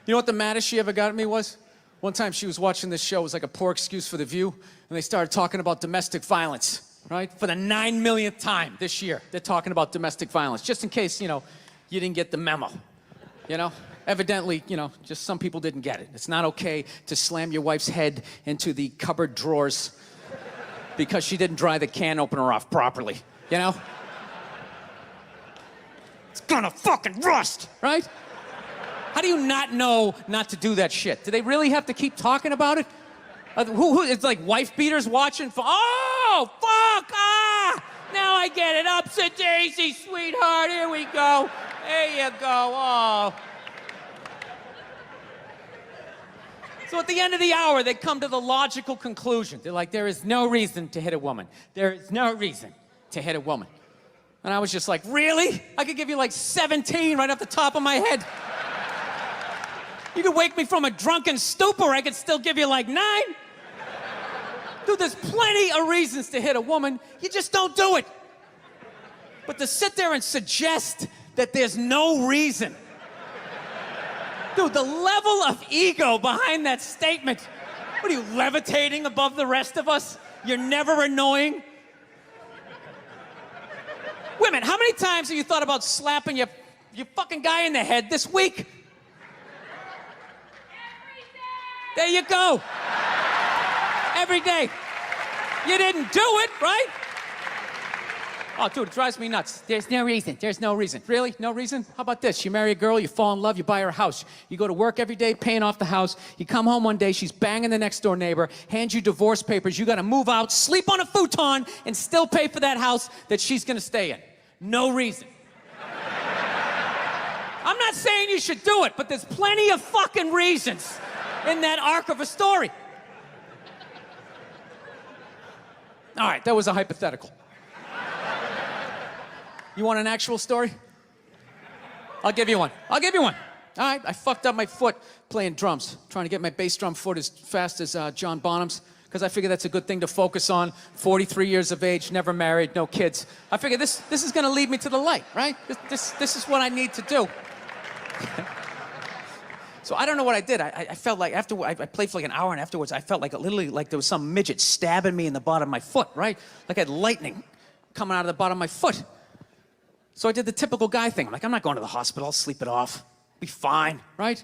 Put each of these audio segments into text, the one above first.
You know what the maddest she ever got at me was? One time she was watching this show, it was like a poor excuse for The View, and they started talking about domestic violence, right? For the 9 millionth time this year, they're talking about domestic violence, just in case, you didn't get the memo, Evidently, just some people didn't get it. It's not okay to slam your wife's head into the cupboard drawers because she didn't dry the can opener off properly, It's gonna fucking rust, right? How do you not know not to do that shit? Do they really have to keep talking about it? It's like wife beaters watching. Oh, fuck! Ah! Now I get it. Upset daisy, sweetheart. Here we go. There you go. Oh. So at the end of the hour, they come to the logical conclusion. They're like, there is no reason to hit a woman. There is no reason to hit a woman. And I was just like, really? I could give you like 17 right off the top of my head. You could wake me from a drunken stupor, I could still give you like 9. Dude, there's plenty of reasons to hit a woman. You just don't do it. But to sit there and suggest that there's no reason. Dude, the level of ego behind that statement. What are you, levitating above the rest of us? You're never annoying? Women, how many times have you thought about slapping your fucking guy in the head this week? There you go. Every day. You didn't do it, right? Oh, dude, it drives me nuts. There's no reason. There's no reason. Really? No reason? How about this? You marry a girl, you fall in love, you buy her a house. You go to work every day, paying off the house. You come home one day, she's banging the next door neighbor, hands you divorce papers. You got to move out, sleep on a futon, and still pay for that house that she's going to stay in. No reason. I'm not saying you should do it, but there's plenty of fucking reasons in that arc of a story. All right, that was a hypothetical. You want an actual story? I'll give you one. All right, I fucked up my foot playing drums, trying to get my bass drum foot as fast as John Bonham's, because I figure that's a good thing to focus on. 43 years of age, never married, no kids. I figure this is gonna lead me to the light, right? This is what I need to do. So I don't know what I did. I felt like after I played for like an hour, and afterwards I felt like literally like there was some midget stabbing me in the bottom of my foot, right? Like I had lightning coming out of the bottom of my foot. So I did the typical guy thing. I'm like, I'm not going to the hospital. I'll sleep it off. Be fine, right?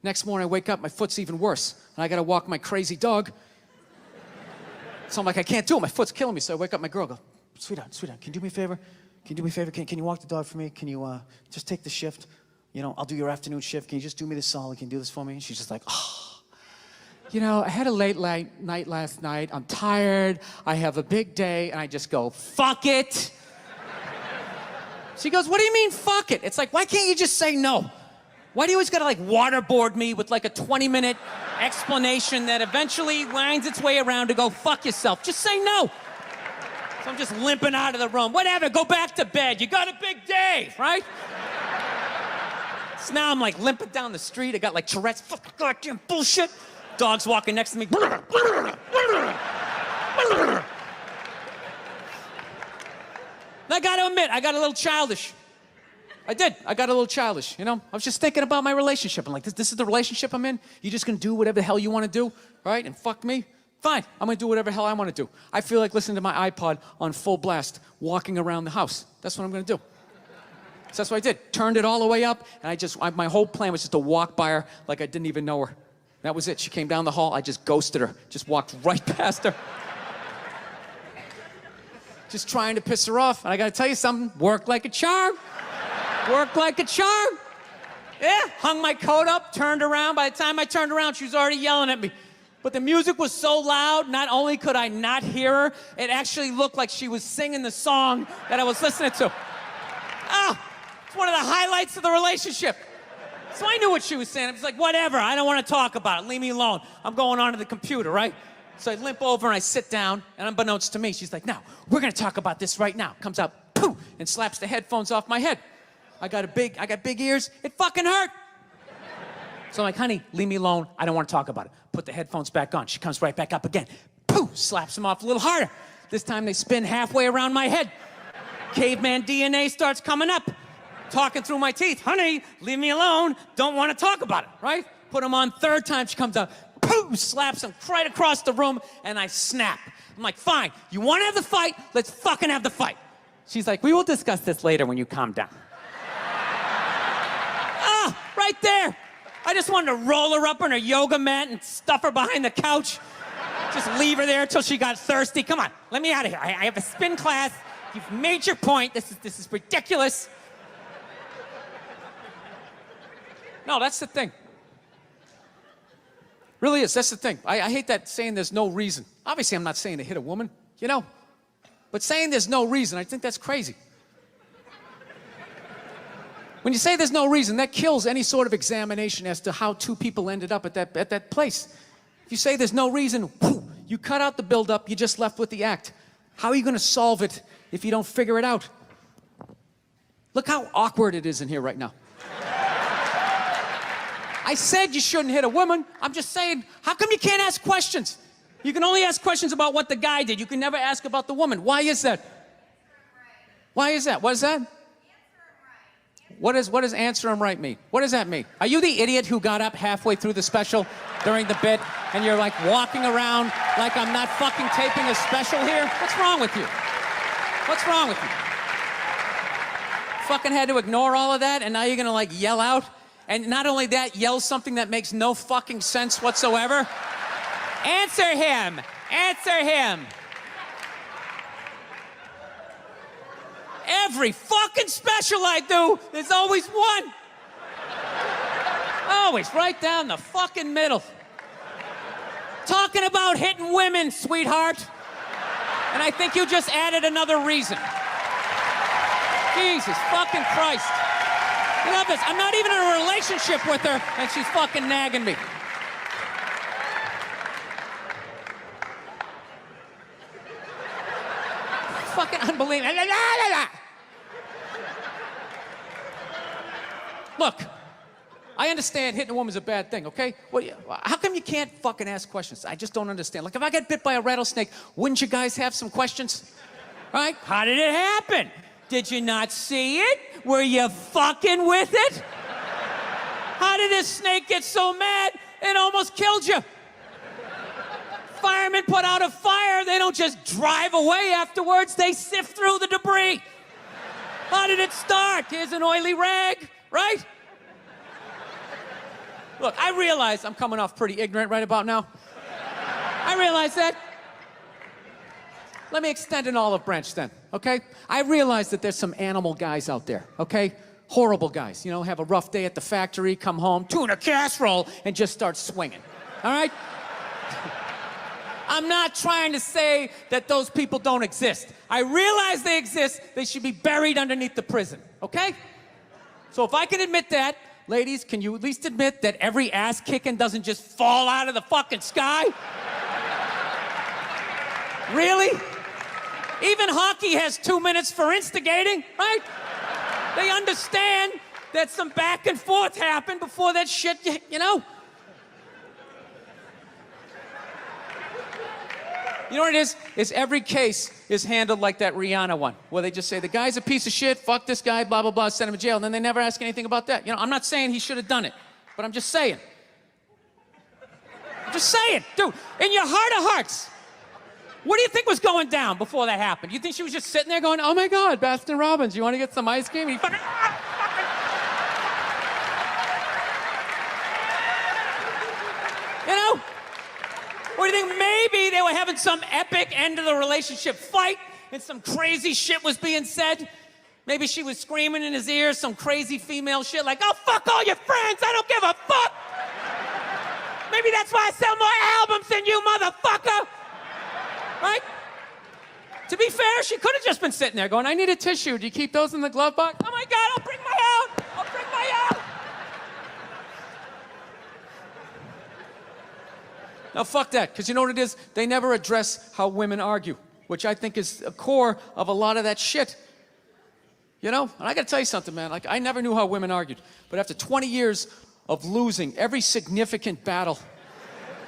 Next morning I wake up, my foot's even worse, and I got to walk my crazy dog. So I'm like, I can't do it. My foot's killing me. So I wake up my girl, go, sweetheart, can you do me a favor? Can you do me a favor? Can you walk the dog for me? Can you just take the shift? I'll do your afternoon shift. Can you just do me this solid? Can you do this for me? And she's just like, oh, I had a late night last night. I'm tired. I have a big day. And I just go, fuck it. She goes, what do you mean, fuck it? It's like, why can't you just say no? Why do you always gotta like waterboard me with like a 20-minute explanation that eventually winds its way around to go, fuck yourself? Just say no. So I'm just limping out of the room. Whatever, go back to bed. You got a big day, right? So now I'm like limping down the street. I got like Tourette's, fucking goddamn bullshit. Dog's walking next to me. And I gotta admit, I got a little childish. I did. I got a little childish, I was just thinking about my relationship. I'm like, this is the relationship I'm in? You just gonna do whatever the hell you wanna do, right? And fuck me? Fine, I'm gonna do whatever the hell I wanna do. I feel like listening to my iPod on full blast, walking around the house. That's what I'm gonna do. So that's what I did. Turned it all the way up, and my whole plan was just to walk by her like I didn't even know her. That was it. She came down the hall, I just ghosted her. Just walked right past her. Just trying to piss her off. And I gotta tell you something, worked like a charm. Worked like a charm. Yeah, hung my coat up, turned around. By the time I turned around, she was already yelling at me. But the music was so loud, not only could I not hear her, it actually looked like she was singing the song that I was listening to. It's one of the highlights of the relationship. So I knew what she was saying. I was like, whatever, I don't want to talk about it. Leave me alone. I'm going on to the computer, right? So I limp over and I sit down, and unbeknownst to me, she's like, now, we're gonna talk about this right now. Comes out, poof, and slaps the headphones off my head. I got big ears. It fucking hurt. So I'm like, honey, leave me alone. I don't want to talk about it. Put the headphones back on. She comes right back up again. Poof, slaps them off a little harder. This time they spin halfway around my head. Caveman DNA starts coming up. Talking through my teeth. Honey, leave me alone. Don't want to talk about it, right? Put him on. Third time she comes out, boom, slaps him right across the room, and I snap. I'm like, fine, you want to have the fight? Let's fucking have the fight. She's like, we will discuss this later when you calm down. Right there. I just wanted to roll her up on her yoga mat and stuff her behind the couch. Just leave her there until she got thirsty. Come on, let me out of here. I have a spin class. You've made your point. This is ridiculous. No, that's the thing. Really is. That's the thing. I hate that saying there's no reason. Obviously, I'm not saying to hit a woman, you know? But saying there's no reason, I think that's crazy. When you say there's no reason, that kills any sort of examination as to how two people ended up at that place. If you say there's no reason, whew, you cut out the buildup, you're just left with the act. How are you going to solve it if you don't figure it out? Look how awkward it is in here right now. I said you shouldn't hit a woman. I'm just saying, how come you can't ask questions? You can only ask questions about what the guy did. You can never ask about the woman. Why is that? Why is that? What is that? What does answer him right mean? What does that mean? Are you the idiot who got up halfway through the special during the bit and you're like walking around like I'm not fucking taping a special here? What's wrong with you? What's wrong with you? Fucking had to ignore all of that and now you're gonna like yell out? And not only that, yell something that makes no fucking sense whatsoever? Answer him! Answer him! Every fucking special I do, there's always one. Always right down the fucking middle. Talking about hitting women, sweetheart. And I think you just added another reason. Jesus fucking Christ. You love this. I'm not even in a relationship with her, and she's fucking nagging me. Fucking unbelievable. Look, I understand hitting a woman's a bad thing, okay? Well, how come you can't fucking ask questions? I just don't understand. Like, if I got bit by a rattlesnake, wouldn't you guys have some questions? Right? How did it happen? Did you not see it? Were you fucking with it? How did this snake get so mad it almost killed you? Firemen put out a fire, they don't just drive away afterwards, they sift through the debris. How did it start? Here's an oily rag, right? Look, I realize I'm coming off pretty ignorant right about now. I realize that. Let me extend an olive branch then, okay? I realize that there's some animal guys out there, okay? Horrible guys, you know, have a rough day at the factory, come home, tuna casserole, and just start swinging, all right? I'm not trying to say that those people don't exist. I realize they exist. They should be buried underneath the prison, okay? So if I can admit that, ladies, can you at least admit that every ass kicking doesn't just fall out of the fucking sky? Really? Even hockey has 2 minutes for instigating, right? They understand that some back and forth happened before that shit, you know? You know what it is every case is handled like that Rihanna one, where they just say, the guy's a piece of shit, fuck this guy, blah, blah, blah, send him to jail, and then they never ask anything about that. You know, I'm not saying he should have done it, but I'm just saying. I'm just saying, dude, in your heart of hearts, what do you think was going down before that happened? You think she was just sitting there going, oh my God, Baskin Robbins, you want to get some ice cream? And he fucking, you know? Or do you think maybe they were having some epic end of the relationship fight and some crazy shit was being said? Maybe she was screaming in his ear some crazy female shit like, oh, fuck all your friends, I don't give a fuck. Maybe that's why I sell more albums than you, motherfucker. Right? To be fair, she could have just been sitting there going, I need a tissue. Do you keep those in the glove box? Oh my God, I'll bring my out. I'll bring my out. Now, fuck that, because you know what it is? They never address how women argue, which I think is a core of a lot of that shit. You know? And I gotta tell you something, man. Like, I never knew how women argued. But after 20 years of losing every significant battle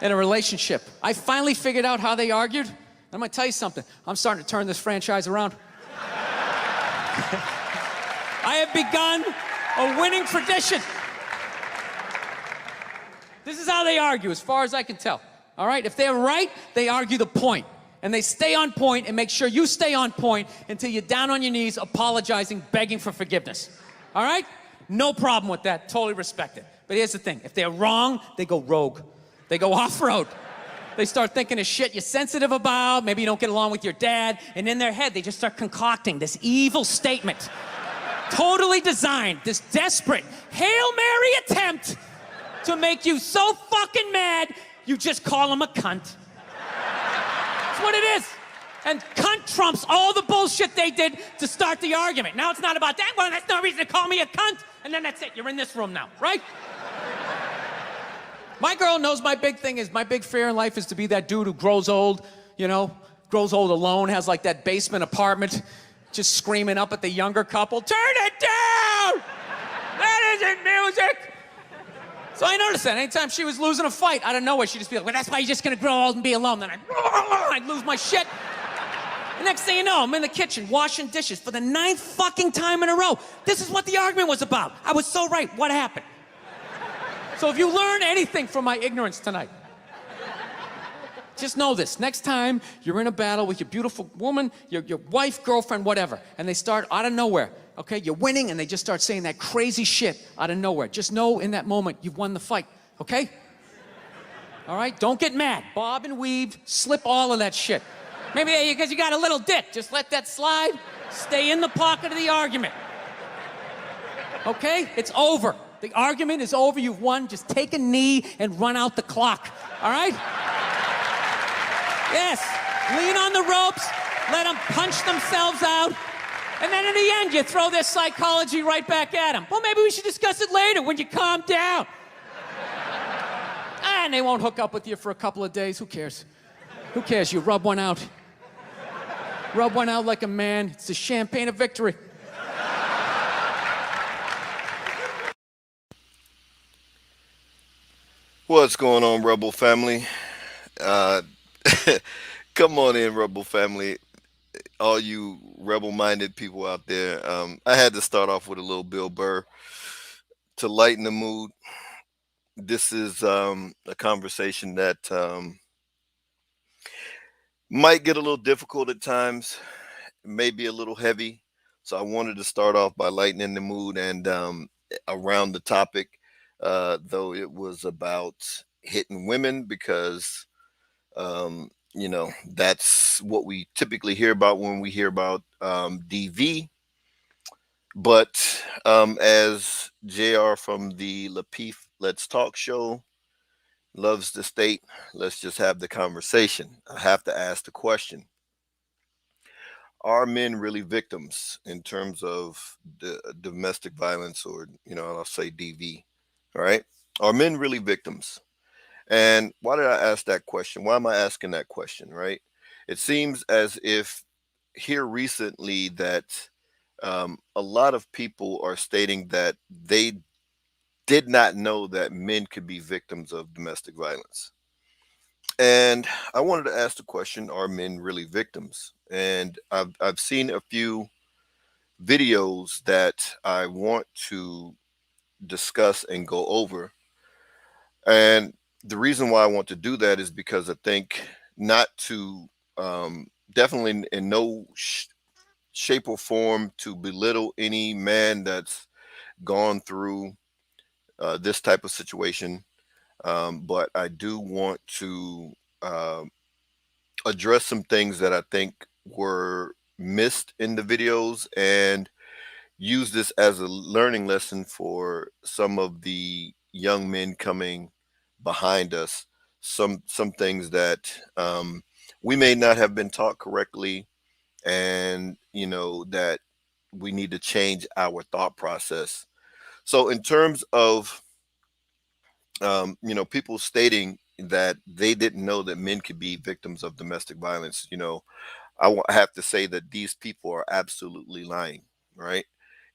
in a relationship, I finally figured out how they argued. I'm gonna tell you something. I'm starting to turn this franchise around. I have begun a winning tradition. This is how they argue, as far as I can tell. All right? If they're right, they argue the point. And they stay on point and make sure you stay on point until you're down on your knees, apologizing, begging for forgiveness. All right? No problem with that. Totally respect it. But here's the thing. If they're wrong, they go rogue. They go off-road. They start thinking of shit you're sensitive about. Maybe you don't get along with your dad. And in their head, they just start concocting this evil statement. Totally designed, this desperate Hail Mary attempt to make you so fucking mad, you just call them a cunt. That's what it is. And cunt trumps all the bullshit they did to start the argument. Now it's not about that. Well, that's no reason to call me a cunt. And then that's it. You're in this room now, right? My girl knows my big thing is, my big fear in life is to be that dude who grows old, you know, grows old alone, has like that basement apartment, just screaming up at the younger couple, turn it down! That isn't music! So I noticed that anytime she was losing a fight, out of nowhere, she'd just be like, well, that's why you're just gonna grow old and be alone. Then I'd lose my shit. The next thing you know, I'm in the kitchen washing dishes for the 9th fucking time in a row. This is what the argument was about. I was so right. What happened? So if you learn anything from my ignorance tonight, just know this. Next time you're in a battle with your beautiful woman, your wife, girlfriend, whatever, and they start out of nowhere, okay? You're winning, and they just start saying that crazy shit out of nowhere. Just know in that moment you've won the fight, okay? All right? Don't get mad. Bob and weave, slip all of that shit. Maybe because you got a little dick. Just let that slide. Stay in the pocket of the argument. Okay? It's over. The argument is over. You've won. Just take a knee and run out the clock. All right? Yes. Lean on the ropes. Let them punch themselves out. And then in the end, you throw their psychology right back at them. Well, maybe we should discuss it later when you calm down. And they won't hook up with you for a couple of days. Who cares? Who cares? You rub one out. Rub one out like a man. It's the champagne of victory. What's going on, Rebel family? Uh, Come on in, Rebel family. All you rebel-minded people out there. I had to start off with a little Bill Burr to lighten the mood. This is a conversation that might get a little difficult at times, maybe a little heavy. So I wanted to start off by lightening the mood and around the topic, though it was about hitting women because that's what we typically hear about when we hear about DV. But as JR from the Lapeef Let's Talk show loves to state, let's just have the conversation. I have to ask the question: are men really victims in terms of the domestic violence, or I'll say DV? All right, are men really victims? And why did I ask that question? Why am I asking that question? Right? It seems as if here recently that a lot of people are stating that they did not know that men could be victims of domestic violence. And I wanted to ask the question: are men really victims? And I've seen a few videos that I want to discuss and go over. And the reason why I want to do that is because I think not to definitely in no shape or form to belittle any man that's gone through this type of situation. But I do want to address some things that I think were missed in the videos and use this as a learning lesson for some of the young men coming behind us. Some things that we may not have been taught correctly, and that we need to change our thought process. So in terms of people stating that they didn't know that men could be victims of domestic violence, I have to say that these people are absolutely lying, right?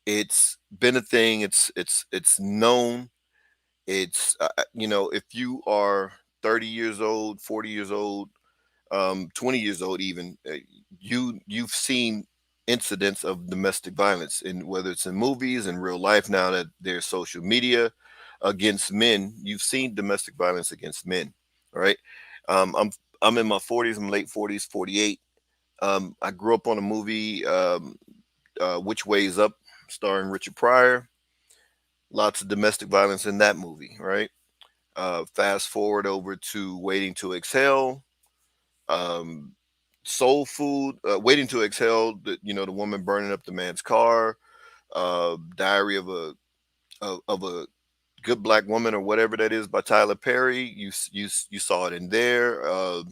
It's been a thing. It's known. It's if you are 30 years old, 40 years old, 20 years old, even you've seen incidents of domestic violence, in whether it's in movies, in real life, now that there's social media. against men. You've seen domestic violence against men, right? I'm in my 40s. I'm late 40s, 48. I grew up on a movie, Which Way's Up, starring Richard Pryor. Lots of domestic violence in that movie, right? Fast forward over to Waiting to Exhale, um, Soul Food, Waiting to Exhale. The woman burning up the man's car. Diary of a Good Black Woman, or whatever that is, by Tyler Perry. You saw it in there.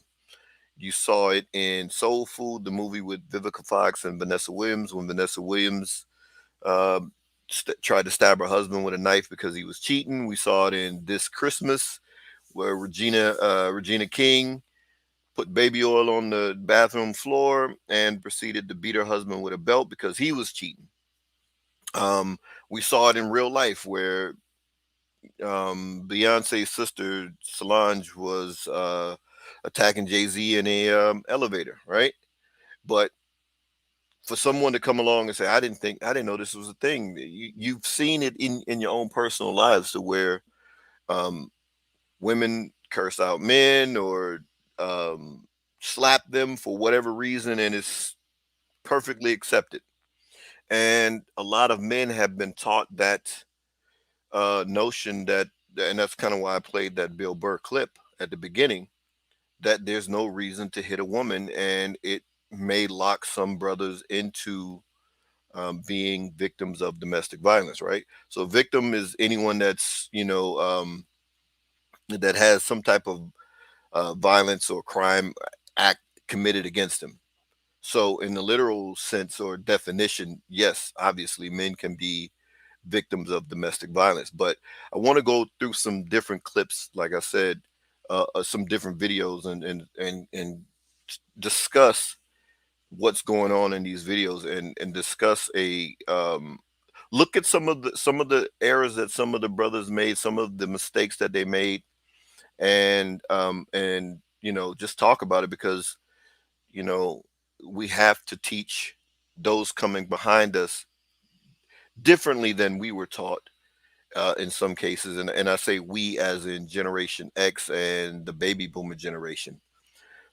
You saw it in Soul Food, the movie with Vivica Fox and Vanessa Williams, when Vanessa Williams tried to stab her husband with a knife because he was cheating. We saw it in This Christmas, where Regina King put baby oil on the bathroom floor and proceeded to beat her husband with a belt because he was cheating. We saw it in real life, where Beyonce's sister Solange was attacking Jay-Z in a elevator, right? But for someone to come along and say, I didn't know this was a thing. You've seen it in your own personal lives, to where women curse out men, or slap them for whatever reason, and it's perfectly accepted. And a lot of men have been taught that notion, and that's kind of why I played that Bill Burr clip at the beginning, that there's no reason to hit a woman, and it may lock some brothers into being victims of domestic violence, right? So victim is anyone that's, that has some type of violence or crime act committed against them. So in the literal sense or definition, yes, obviously men can be victims of domestic violence. But I want to go through some different clips, like I said, some different videos, and discuss what's going on in these videos, and discuss a look at some of the errors that some of the brothers made, some of the mistakes that they made, and just talk about it, because we have to teach those coming behind us differently than we were taught in some cases. And I say we as in Generation X and the baby boomer generation.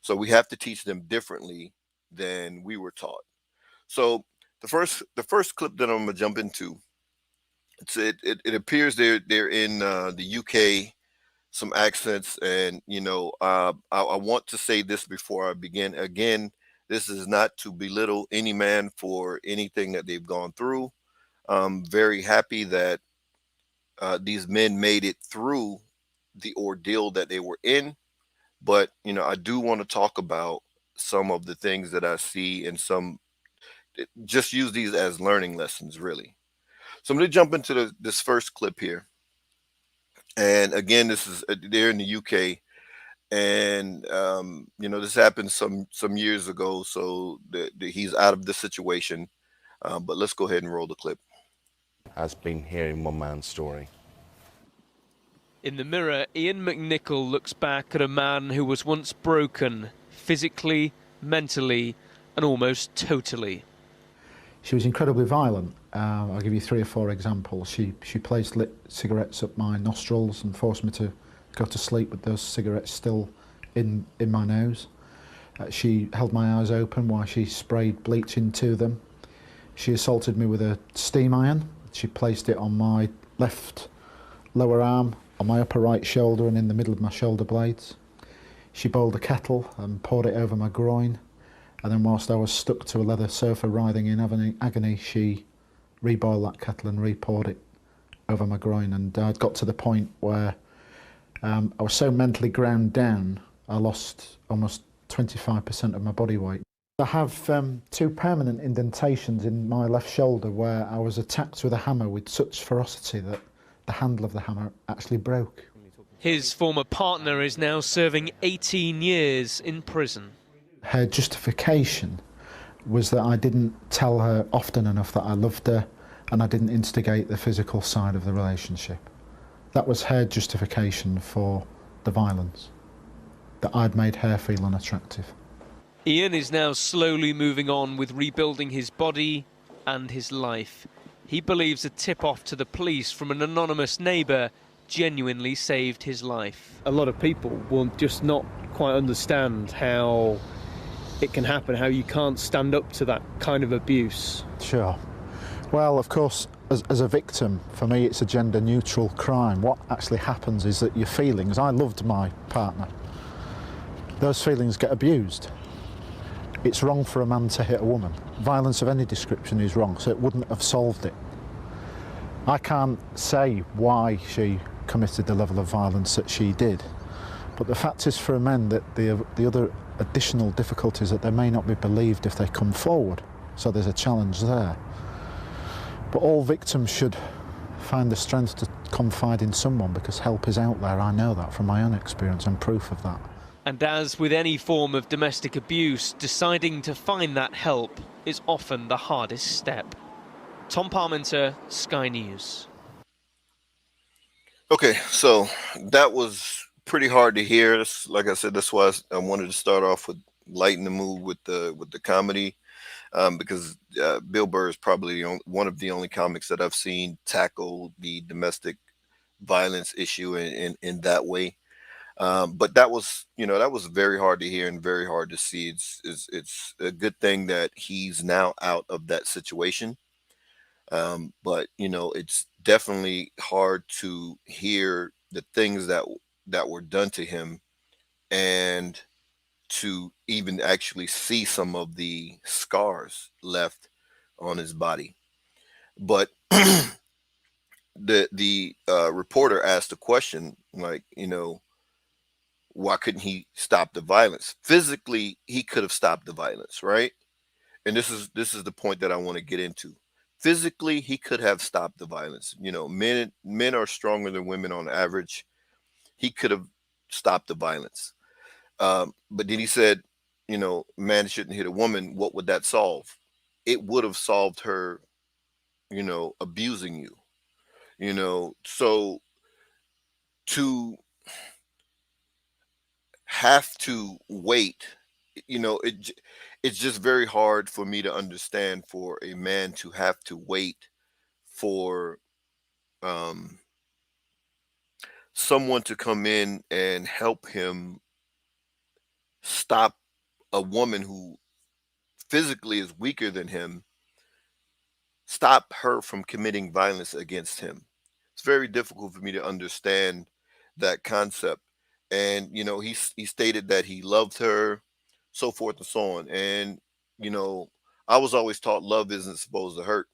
So we have to teach them differently than we were taught. So the first clip that I'm gonna jump into, it appears they're in the UK, some accents, and I want to say this before I begin. Again, this is not to belittle any man for anything that they've gone through. I'm very happy that these men made it through the ordeal that they were in. But I do want to talk about some of the things that I see, and just use these as learning lessons, really. So I'm going to jump into this first clip here. And again, this is they're in the UK, and this happened some years ago, so he's out of the situation. But let's go ahead and roll the clip. Has been hearing one man's story. In the mirror, Ian McNichol looks back at a man who was once broken, physically, mentally, and almost totally. She was incredibly violent. I'll give you 3 or 4 examples. She placed lit cigarettes up my nostrils and forced me to go to sleep with those cigarettes still in my nose. She held my eyes open while she sprayed bleach into them. She assaulted me with a steam iron. She placed it on my left lower arm, on my upper right shoulder, and in the middle of my shoulder blades. She boiled a kettle and poured it over my groin, and then whilst I was stuck to a leather sofa writhing in agony, she reboiled that kettle and re-poured it over my groin. And I'd got to the point where I was so mentally ground down, I lost almost 25% of my body weight. I have 2 permanent indentations in my left shoulder where I was attacked with a hammer with such ferocity that the handle of the hammer actually broke. His former partner is now serving 18 years in prison. Her justification was that I didn't tell her often enough that I loved her, and I didn't instigate the physical side of the relationship. That was her justification for the violence, that I'd made her feel unattractive. Ian is now slowly moving on with rebuilding his body and his life. He believes a tip-off to the police from an anonymous neighbour genuinely saved his life. A lot of people will just not quite understand how it can happen, how you can't stand up to that kind of abuse. Sure. Well, of course, as a victim, for me, it's a gender-neutral crime. What actually happens is that your feelings, I loved my partner, those feelings get abused. It's wrong for a man to hit a woman. Violence of any description is wrong, so it wouldn't have solved it. I can't say why she committed the level of violence that she did, but the fact is for men that the other additional difficulties that they may not be believed if they come forward, so there's a challenge there. But all victims should find the strength to confide in someone, because help is out there. I know that from my own experience and proof of that. And as with any form of domestic abuse, deciding to find that help is often the hardest step. Tom Parmenter, Sky News. Okay, so that was pretty hard to hear. Like I said, that's why I wanted to start off with lighten the mood with the comedy, because Bill Burr is probably one of the only comics that I've seen tackle the domestic violence issue in that way. But that was very hard to hear and very hard to see. It's a good thing that he's now out of that situation. But it's definitely hard to hear the things that were done to him, and to even actually see some of the scars left on his body. But the reporter asked a question like, why couldn't he stop the violence? Physically, he could have stopped the violence, right? And this is the point that I want to get into. Physically, he could have stopped the violence. Men are stronger than women on average. He could have stopped the violence. But then he said, man shouldn't hit a woman. What would that solve? It would have solved her, abusing you. So to have to wait, it's just very hard for me to understand for a man to have to wait for someone to come in and help him stop a woman who physically is weaker than him, stop her from committing violence against him. It's very difficult for me to understand that concept. And he stated that he loved her, so forth and so on. And I was always taught love isn't supposed to hurt,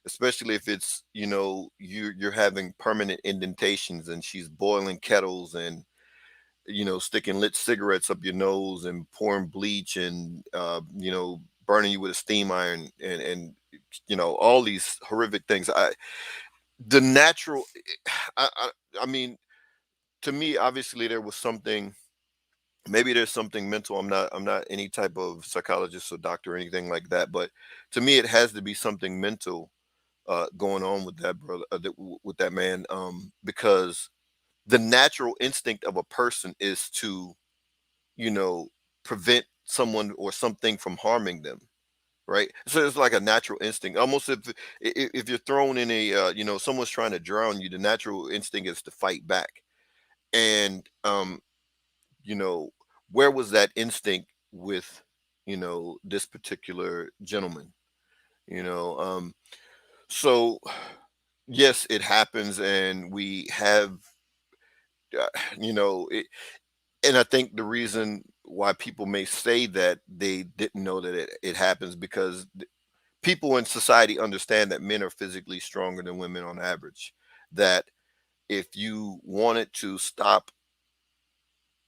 especially if it's you're having permanent indentations and she's boiling kettles and sticking lit cigarettes up your nose and pouring bleach and burning you with a steam iron and all these horrific things. The natural I mean, to me, obviously there was something, maybe there's something mental. I'm not any type of psychologist or doctor or anything like that, but to me it has to be something mental going on with that brother, with that man, because the natural instinct of a person is to prevent someone or something from harming them, right? So it's like a natural instinct, almost if you're thrown in a someone's trying to drown you, the natural instinct is to fight back. And where was that instinct with this particular gentleman? So yes, it happens, and we have it. And I think the reason why people may say that they didn't know that it happens, because people in society understand that men are physically stronger than women on average, that if you wanted to stop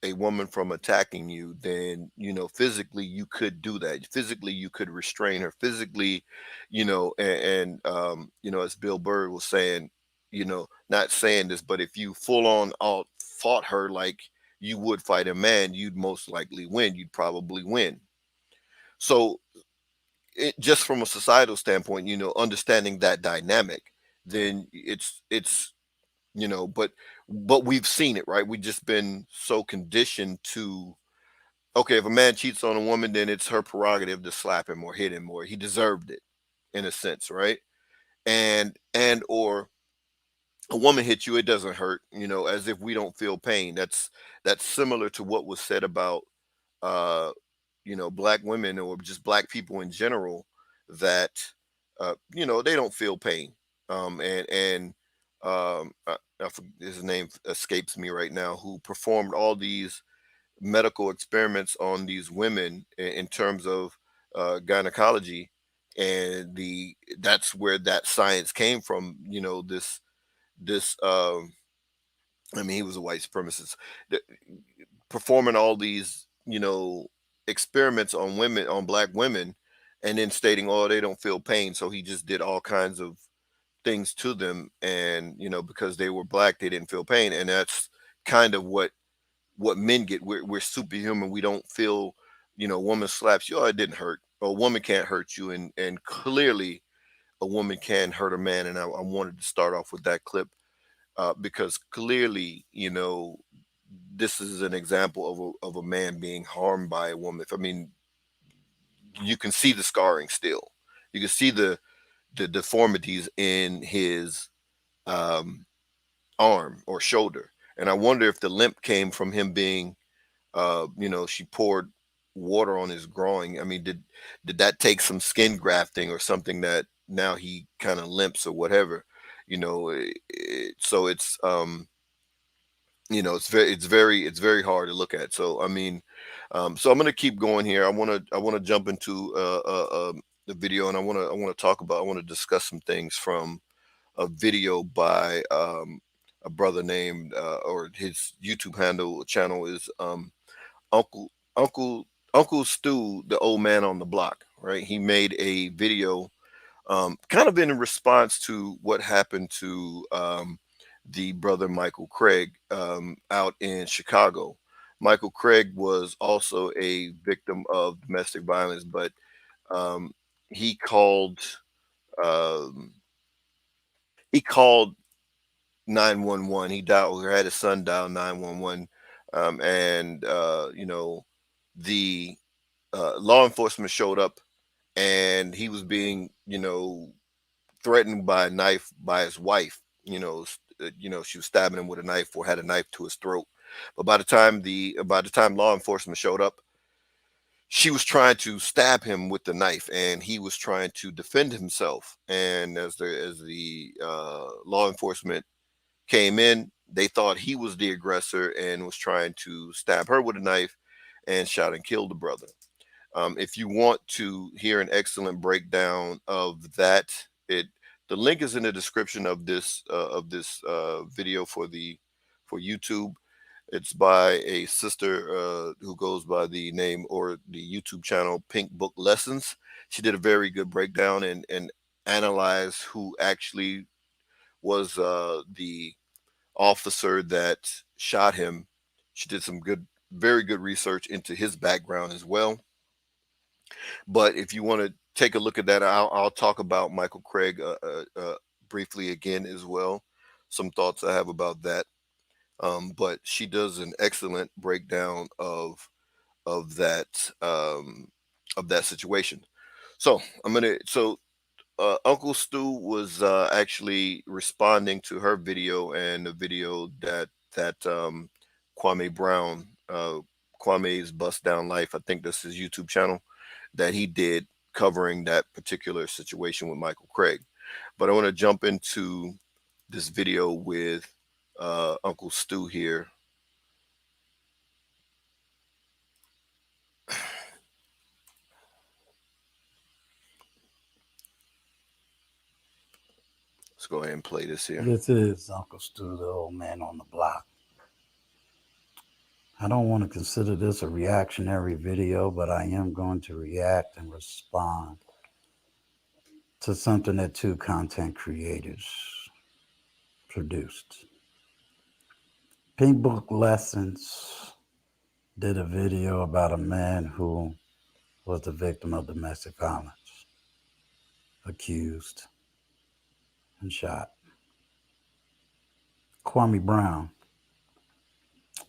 a woman from attacking you, then physically you could do that. Physically you could restrain her. Physically, as Bill Burr was saying, not saying this, but if you full on out fought her like you would fight a man, you'd most likely win. You'd probably win. So just from a societal standpoint, understanding that dynamic, then it's but we've seen it, right? We've just been so conditioned to, okay, if a man cheats on a woman, then it's her prerogative to slap him or hit him, or he deserved it in a sense, right? And or a woman hits you, it doesn't hurt, as if we don't feel pain. That's similar to what was said about uh, black women or just black people in general, that they don't feel pain. And his name escapes me right now, who performed all these medical experiments on these women in terms of gynecology, and the that's where that science came from. This I mean, he was a white supremacist, th- performing all these experiments on women, on black women, and then stating, oh, they don't feel pain, so he just did all kinds of things to them, and because they were black, they didn't feel pain. And that's kind of what men get. We're superhuman. We don't feel, woman slaps you, oh, it didn't hurt. A woman can't hurt you, and clearly a woman can hurt a man. And I wanted to start off with that clip, because clearly, this is an example of a man being harmed by a woman. I mean, you can see the scarring still. You can see the deformities in his um, arm or shoulder. And I wonder if the limp came from him being, she poured water on his groin. I mean, did that take some skin grafting or something, that now he kind of limps or whatever? So it's very hard to look at. So I mean, so I'm gonna keep going here. I want to jump into the video, and I want to discuss some things from a video by a brother named, or his YouTube channel is Uncle Uncle Uncle Stu, the old man on the block. Right, he made a video, kind of in response to what happened to the brother Michael Craig, out in Chicago. Michael Craig was also a victim of domestic violence, but um, he called um, he called 911. He dialed, or had his son dial 911, and the law enforcement showed up, and he was being threatened by a knife by his wife. She was stabbing him with a knife, or had a knife to his throat. But by the time law enforcement showed up, she was trying to stab him with the knife, and he was trying to defend himself. And as the law enforcement came in, they thought he was the aggressor and was trying to stab her with a knife, and shot and killed the brother. If you want to hear an excellent breakdown of that, the link is in the description of this video for YouTube. It's by a sister who goes by the name, or the YouTube channel, Pink Book Lessons. She did a very good breakdown, and analyzed who actually was the officer that shot him. She did some very good research into his background as well. But if you want to take a look at that, I'll talk about Michael Craig briefly again as well. Some thoughts I have about that. But she does an excellent breakdown of that of that situation. So Uncle Stu was actually responding to her video, and the video that Kwame Brown, Kwame's Bust Down Life, I think that's his YouTube channel, that he did, covering that particular situation with Michael Craig. But I want to jump into this video with Uncle Stu here. Let's go ahead and play this here. This is Uncle Stu, the old man on the block. I don't want to consider this a reactionary video, but I am going to react and respond to something that two content creators produced. Pink Book Lessons did a video about a man who was the victim of domestic violence, accused, and shot. Kwame Brown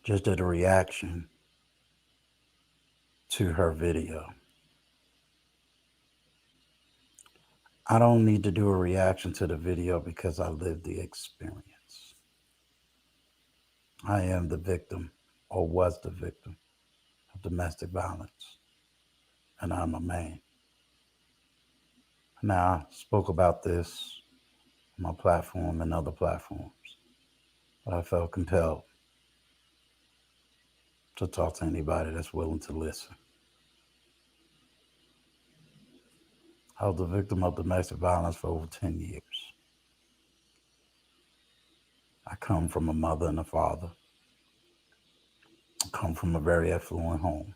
just did a reaction to her video. I don't need to do a reaction to the video because I lived the experience. I am the victim, or was the victim, of domestic violence, and I'm a man. Now, I spoke about this on my platform and other platforms, but I felt compelled to talk to anybody that's willing to listen. I was the victim of domestic violence for over 10 years. I come from a mother and a father. I come from a very affluent home.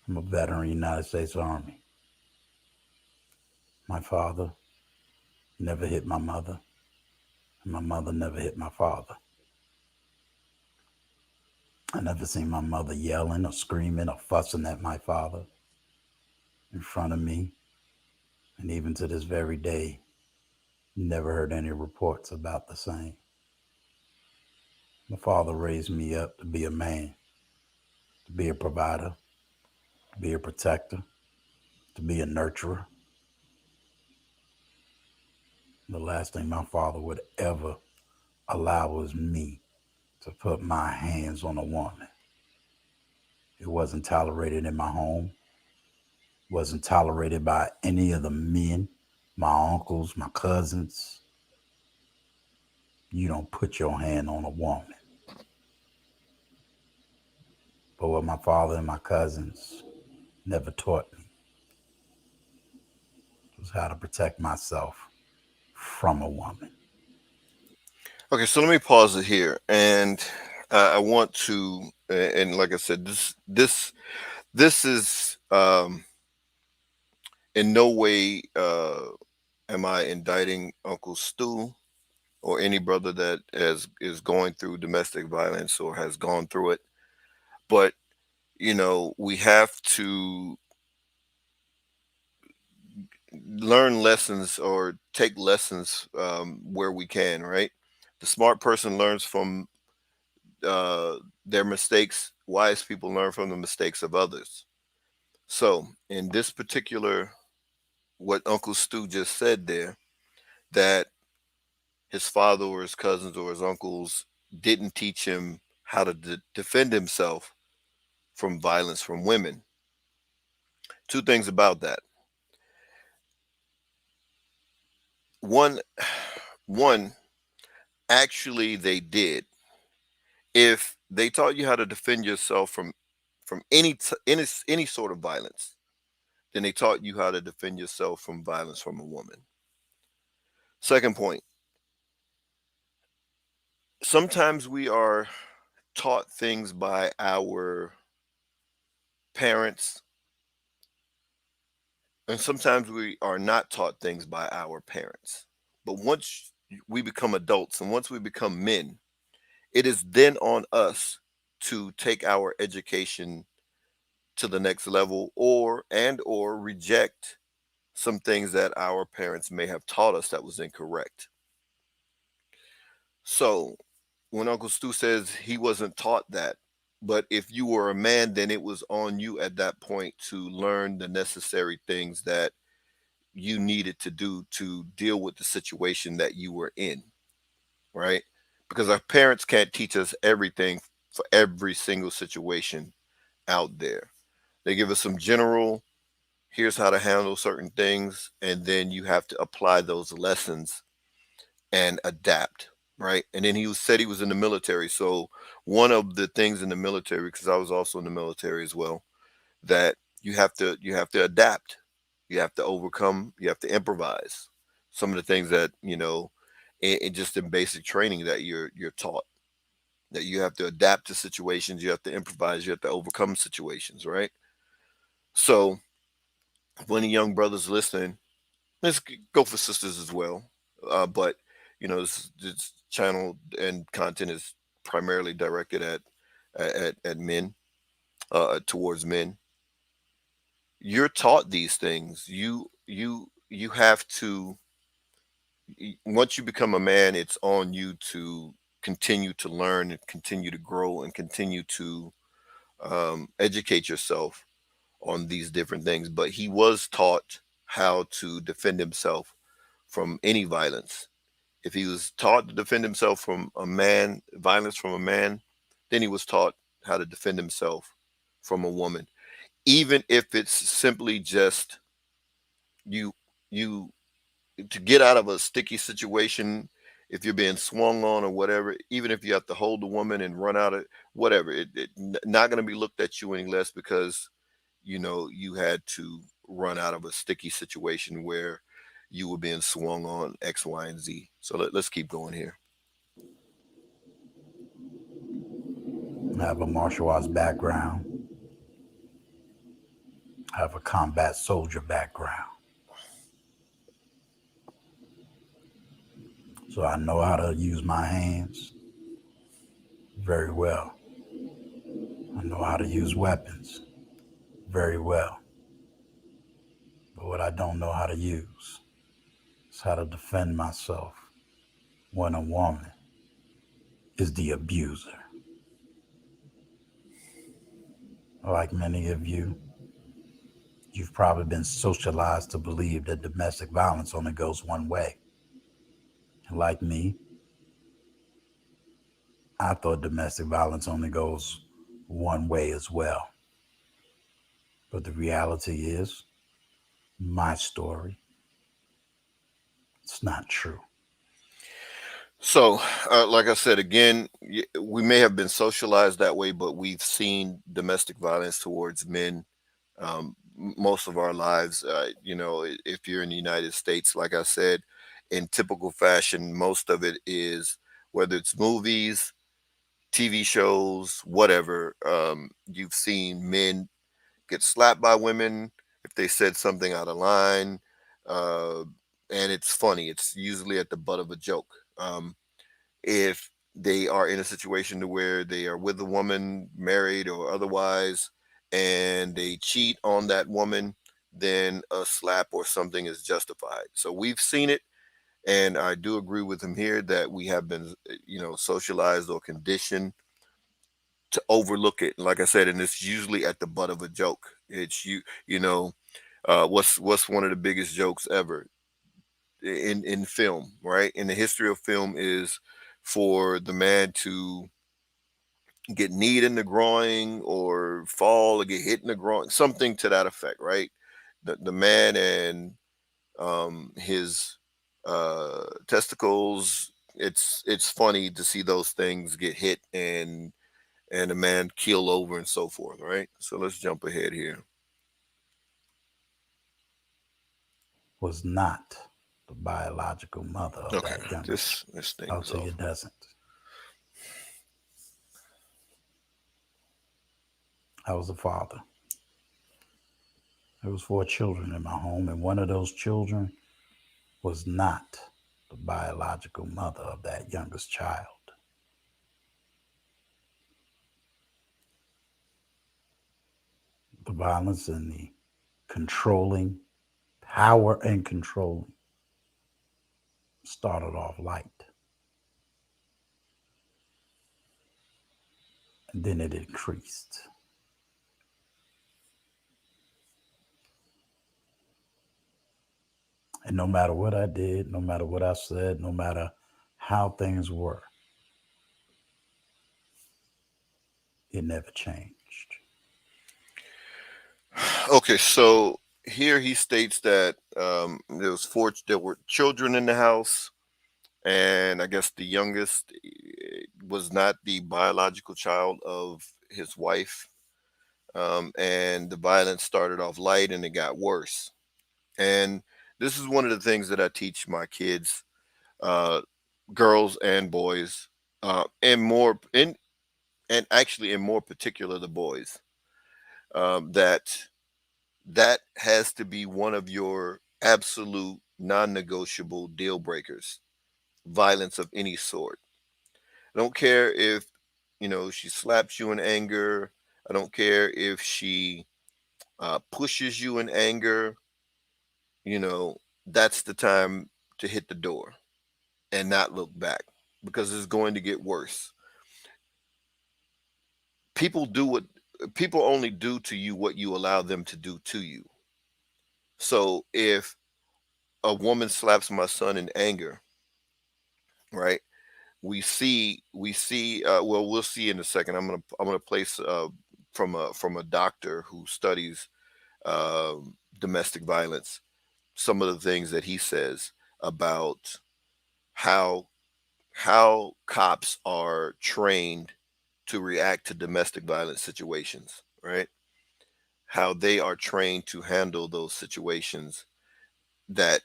I'm a veteran of the United States Army. My father never hit my mother, and my mother never hit my father. I never seen my mother yelling or screaming or fussing at my father in front of me. And even to this very day, never heard any reports about the same. My father raised me up to be a man, to be a provider, to be a protector, to be a nurturer. The last thing my father would ever allow was me to put my hands on a woman. It wasn't tolerated in my home, wasn't tolerated by any of the men, my uncles, my cousins. You don't put your hand on a woman. But what my father and my cousins never taught me was how to protect myself from a woman. Okay, so let me pause it here, and I want to, and like I said, this is in no way am I indicting Uncle Stu or any brother that is going through domestic violence or has gone through it, but we have to learn lessons or take lessons where we can, right? The smart person learns from their mistakes. Wise people learn from the mistakes of others. So, in this particular, what Uncle Stu just said there, that his father or his cousins or his uncles didn't teach him how to defend himself from violence from women. Two things about that. One, one, actually, they did. If they taught you how to defend yourself from any sort of violence, then they taught you how to defend yourself from violence from a woman. Second point, sometimes we are taught things by our parents, and sometimes we are not taught things by our parents. But once we become adults and once we become men, it is then on us to take our education to the next level, or reject some things that our parents may have taught us that was incorrect. So when Uncle Stu says he wasn't taught that, but if you were a man, then it was on you at that point to learn the necessary things that you needed to do to deal with the situation that you were in, right? Because our parents can't teach us everything for every single situation out there. They give us some general, here's how to handle certain things, and then you have to apply those lessons and adapt, right? And then said he was in the military. So one of the things in the military, because I was also in the military as well, that you have to adapt, you have to overcome, you have to improvise some of the things that just in basic training that you're taught, that you have to adapt to situations, you have to improvise, you have to overcome situations, right? So when the young brothers listening, let's go for sisters as well. But this channel and content is primarily directed at men, towards men. You're taught these things. You have to. Once you become a man, it's on you to continue to learn and continue to grow and continue to educate yourself on these different things. But he was taught how to defend himself from any violence. If he was taught to defend himself from a man, violence from a man, then he was taught how to defend himself from a woman. Even if it's simply just you you to get out of a sticky situation, if you're being swung on or whatever, even if you have to hold the woman and run out of whatever, not going to be looked at you any less because you had to run out of a sticky situation where you were being swung on X, Y, and Z. So let's keep going here. I have a martial arts background. I have a combat soldier background. So I know how to use my hands very well. I know how to use weapons very well. But what I don't know how to use is how to defend myself when a woman is the abuser. Like many of you, you've probably been socialized to believe that domestic violence only goes one way. And like me, I thought domestic violence only goes one way as well. But the reality is, my story, it's not true. So, like I said, again, we may have been socialized that way, but we've seen domestic violence towards men most of our lives. If you're in the United States, like I said, in typical fashion, most of it is whether it's movies, TV shows, whatever. You've seen men get slapped by women if they said something out of line. Uh, and it's funny. It's usually at the butt of a joke. If they are in a situation to where they are with a woman, married or otherwise, and they cheat on that woman, then a slap or something is justified. So we've seen it. And I do agree with him here that we have been, socialized or conditioned to overlook it. Like I said, and it's usually at the butt of a joke. It's what's one of the biggest jokes ever in film, right? In the history of film is for the man to get kneed in the groin or fall or get hit in the groin, something to that effect, right? The man and his testicles. It's funny to see those things get hit and a man keel over and so forth, right? So let's jump ahead here. Was not the biological mother of Okay, that youngest. this thing I'll is tell you, off. it doesn't. I was a father. There was 4 children in my home, and one of those children was not the biological mother of that youngest child. The violence and the controlling, power and controlling started off light. And then it increased. And no matter what I did, no matter what I said, no matter how things were, it never changed. Okay, so here he states that there were children in the house, and I guess the youngest was not the biological child of his wife, and the violence started off light and it got worse. And this is one of the things that I teach my kids, uh, girls and boys, and actually in more particular the boys, that has to be one of your absolute non-negotiable deal breakers. Violence of any sort. I don't care if she slaps you in anger. I don't care if she pushes you in anger. You know, that's the time to hit the door and not look back because it's going to get worse. People do what people only do to you what you allow them to do to you. So if a woman slaps my son in anger, right? Well, we'll see in a second. I'm gonna place from a doctor who studies domestic violence some of the things that he says about how cops are trained to react to domestic violence situations, right? How they are trained to handle those situations that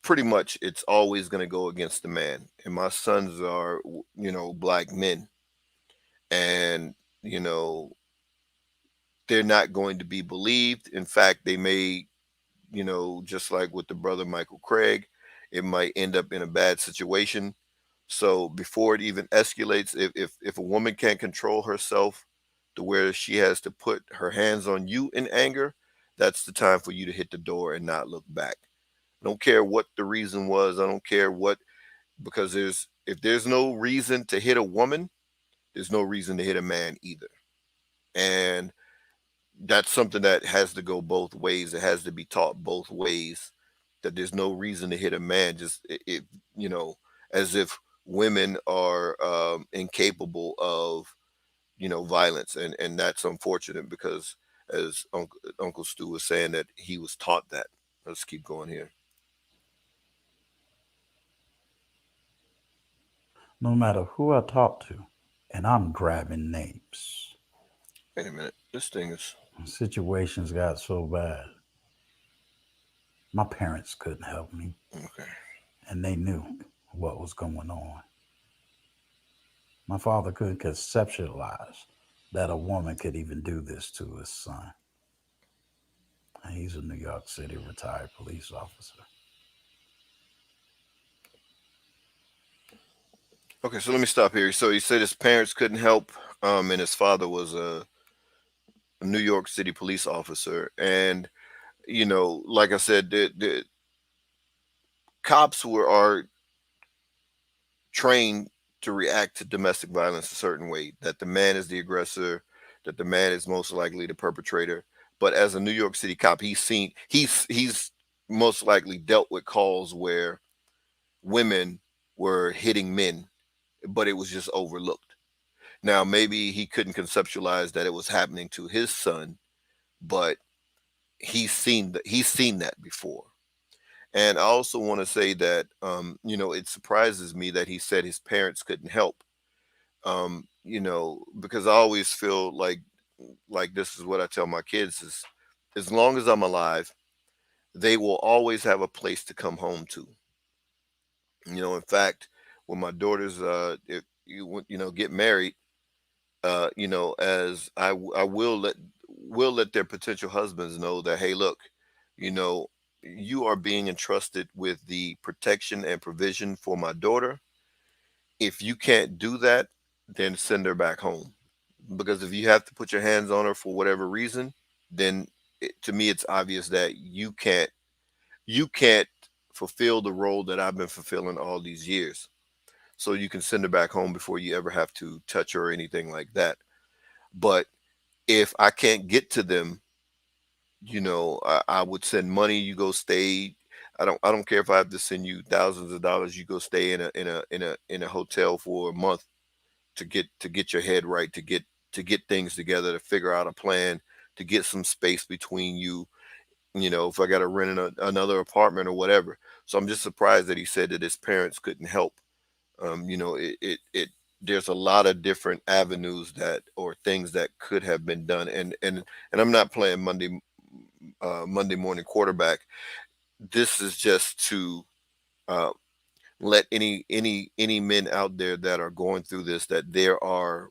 pretty much it's always going to go against the man. And my sons are, black men, and you know, they're not going to be believed. In fact, they may, just like with the brother Michael Craig, it might end up in a bad situation. So before it even escalates, if a woman can't control herself to where she has to put her hands on you in anger, that's the time for you to hit the door and not look back. I don't care what the reason was. I don't care what, because if there's no reason to hit a woman, there's no reason to hit a man either. And that's something that has to go both ways. It has to be taught both ways, that there's no reason to hit a man, just you know, as if women are incapable of, violence. And that's unfortunate, because as Uncle Stu was saying, that he was taught that. Let's keep going here. No matter who I talk to, and I'm grabbing names. Wait a minute. This thing is Situations got so bad. My parents couldn't help me, okay. and they knew what was going on. My father couldn't conceptualize that a woman could even do this to his son. And he's a New York City retired police officer. Okay, so let me stop here. So he said his parents couldn't help, and his father was a New York City police officer. And like I said, the cops are trained to react to domestic violence a certain way. That the man is the aggressor, that the man is most likely the perpetrator. But as a New York City cop, he's most likely dealt with calls where women were hitting men, but it was just overlooked. Now, maybe he couldn't conceptualize that it was happening to his son, but he's seen that before. And I also want to say that it surprises me that he said his parents couldn't help. Because I always feel like this is what I tell my kids is, as long as I'm alive, they will always have a place to come home to. In fact, when my daughters if get married, as I will let their potential husbands know that, hey, look, you know you are being entrusted with the protection and provision for my daughter. If you can't do that, then send her back home. Because if you have to put your hands on her for whatever reason, then to me it's obvious that you can't fulfill the role that I've been fulfilling all these years. So you can send her back home before you ever have to touch her or anything like that. But if I can't get to them, I would send money. You go stay. I don't care if I have to send you thousands of dollars. You go stay in a hotel for a month to get your head right, to get things together, to figure out a plan, to get some space between you. If I got to rent another apartment or whatever. So I'm just surprised that he said that his parents couldn't help. It there's a lot of different avenues that, or things that could have been done. And I'm not playing Monday morning quarterback. This is just to uh, let any men out there that are going through this, that there are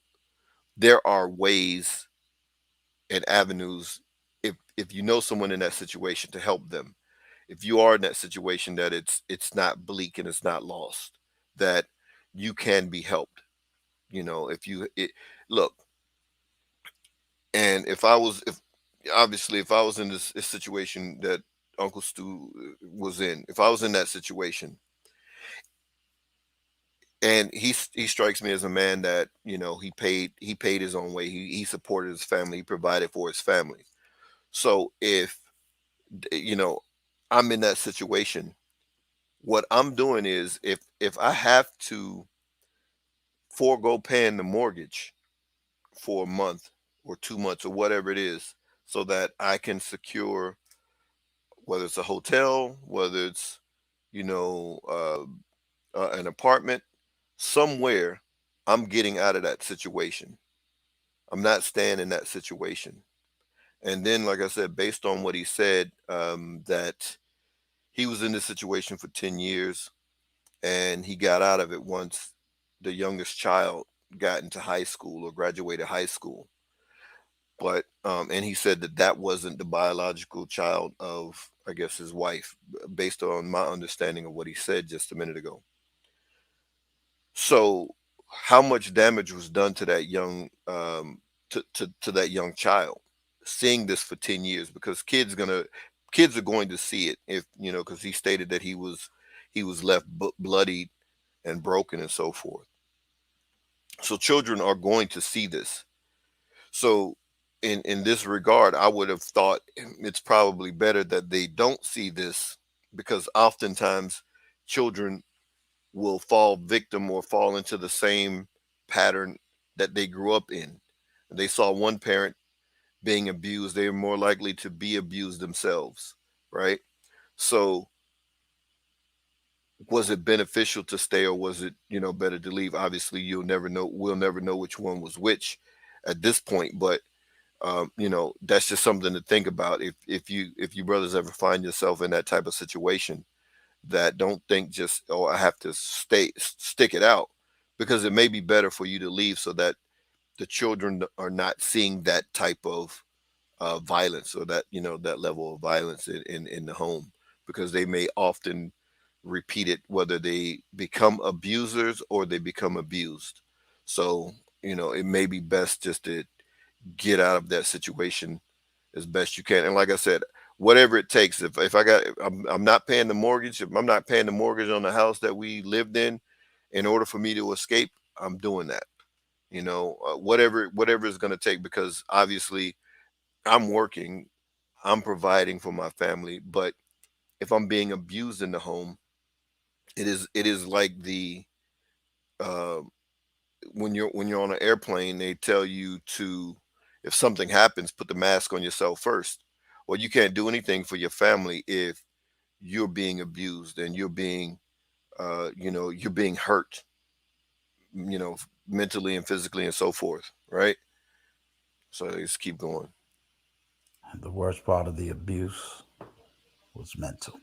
ways and avenues, if you know someone in that situation, to help them. If you are in that situation, that it's not bleak and it's not lost, that you can be helped. If you look, and if obviously if I was in this situation that Uncle Stu was in, if I was in that situation, and he strikes me as a man that he paid his own way, he supported his family, he provided for his family. So if you know I'm in that situation, what I'm doing is, if I have to forego paying the mortgage for a month or 2 months or whatever it is, so that I can secure, whether it's a hotel, whether it's, you know, an apartment somewhere, I'm getting out of that situation. I'm not staying in that situation. And then, like I said, based on what he said, that he was in this situation for 10 years and he got out of it once the youngest child got into high school or graduated high school. But, and he said that that wasn't the biological child of, I guess, his wife, based on my understanding of what he said just a minute ago. So, how much damage was done to that young, to that young child, seeing this for 10 years? Because kids are going to see it, if you know, because he stated that he was left bloodied and broken and so forth. So children are going to see this. So, in this regard, I would have thought it's probably better that they don't see this, because oftentimes children will fall victim or fall into the same pattern that they grew up in. They saw one parent being abused, they're more likely to be abused themselves, right? So, was it beneficial to stay, or was it, better to leave? Obviously, we'll never know which one was which at this point, but that's just something to think about. If you brothers ever find yourself in that type of situation, that don't think just, oh, I have to stick it out, because it may be better for you to leave, so that the children are not seeing that type of violence, or that level of violence in the home, because they may often repeat it, whether they become abusers or they become abused. So, it may be best just to get out of that situation as best you can. And like I said, whatever it takes, I'm not paying the mortgage, if I'm not paying the mortgage on the house that we lived in order for me to escape, I'm doing that. Whatever is going to take, because obviously I'm working, I'm providing for my family. But if I'm being abused in the home, it is like the uh, when you're on an airplane, they tell you to, if something happens, put the mask on yourself first. Well, you can't do anything for your family if you're being abused and you're being hurt, mentally and physically and so forth, right? So let's keep going. The worst part of the abuse was mental.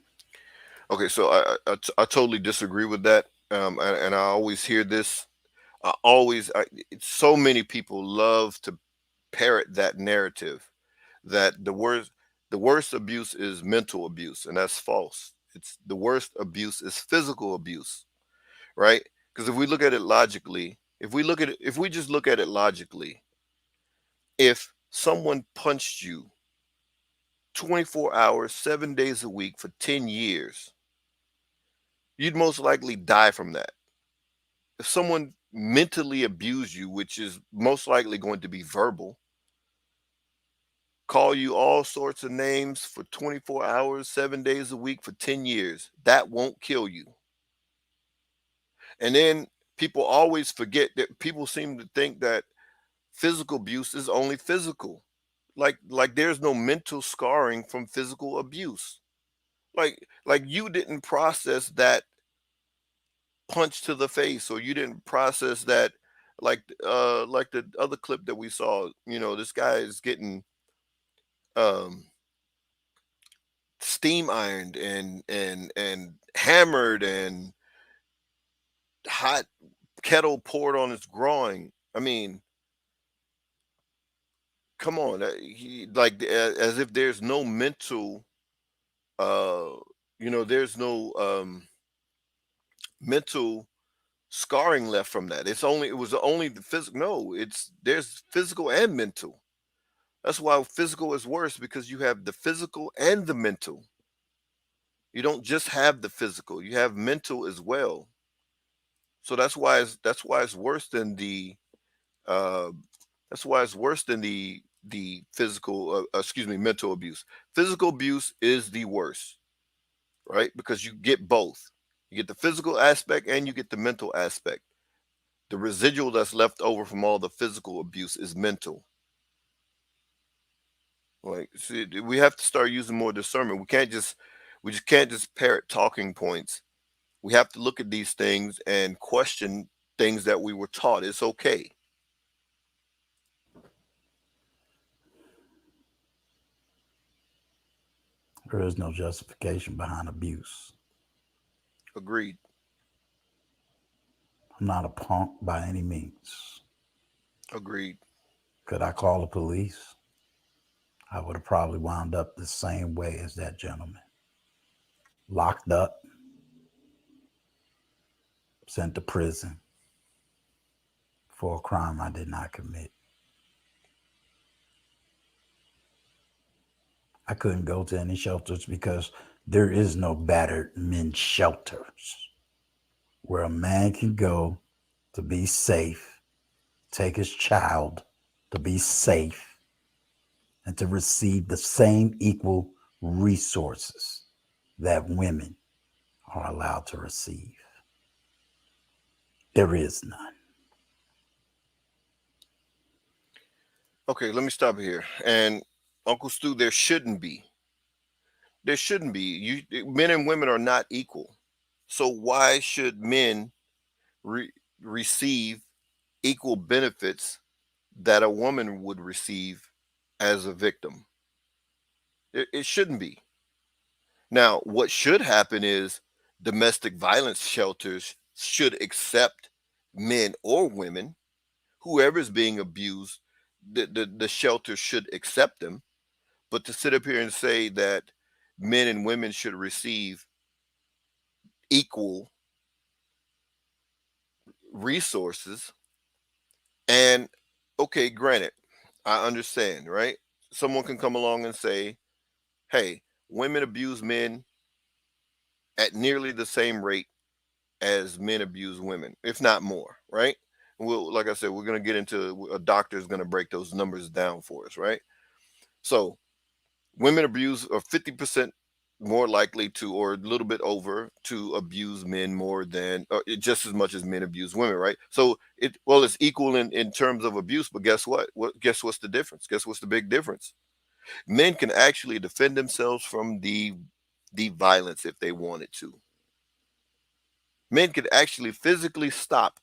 Okay, so I totally disagree with that. And I always hear this. So many people love to parrot that narrative, that the worst abuse is mental abuse, and that's false. It's the worst abuse is physical abuse, right? Because if we just look at it logically, if someone punched you 24 hours 7 days a week for 10 years, you'd most likely die from that. If someone mentally abused you, which is most likely going to be verbal, call you all sorts of names for 24 hours, 7 days a week for 10 years, that won't kill you. And then people always forget that, people seem to think that physical abuse is only physical. Like there's no mental scarring from physical abuse. Like you didn't process that punch to the face, or you didn't process that, like the other clip that we saw. This guy is getting um steam ironed and hammered, and hot kettle poured on his groin. I mean, come on, as if there's no mental, uh there's no mental scarring left from that. It was only the physical. No, there's physical and mental. That's why physical is worse, because you have the physical and the mental. You don't just have the physical, you have mental as well. So that's why it's worse than the uh physical, excuse me, mental abuse. Physical abuse is the worst, right? Because you get both. You get the physical aspect and you get the mental aspect. The residual that's left over from all the physical abuse is mental. Like, see, we have to start using more discernment. We just can't just parrot talking points. We have to look at these things and question things that we were taught. It's okay. There is no justification behind abuse. Agreed. I'm not a punk by any means. Agreed. Could I call the police? I would have probably wound up the same way as that gentleman. Locked up, sent to prison for a crime I did not commit. I couldn't go to any shelters because there is no battered men's shelters where a man can go to be safe, take his child to be safe, and to receive the same equal resources that women are allowed to receive. There is none. Okay, let me stop here. And Uncle Stu, there shouldn't be. There shouldn't be. Men and women are not equal. So why should men receive equal benefits that a woman would receive as a victim? It shouldn't be. Now, what should happen is domestic violence shelters should accept men or women, whoever's being abused, the shelter should accept them. But to sit up here and say that men and women should receive equal resources, and okay, granted, I understand, right? Someone can come along and say, hey, women abuse men at nearly the same rate as men abuse women, if not more, right? Well, like I said, we're going to get into, a doctor is going to break those numbers down for us, right? So women abuse are 50% more likely to, or a little bit over, to abuse men more than, just as much as men abuse women, right? So it's equal in terms of abuse, but guess what? Guess what's the difference? Guess what's the big difference? Men can actually defend themselves from the violence if they wanted to. Men could actually physically stop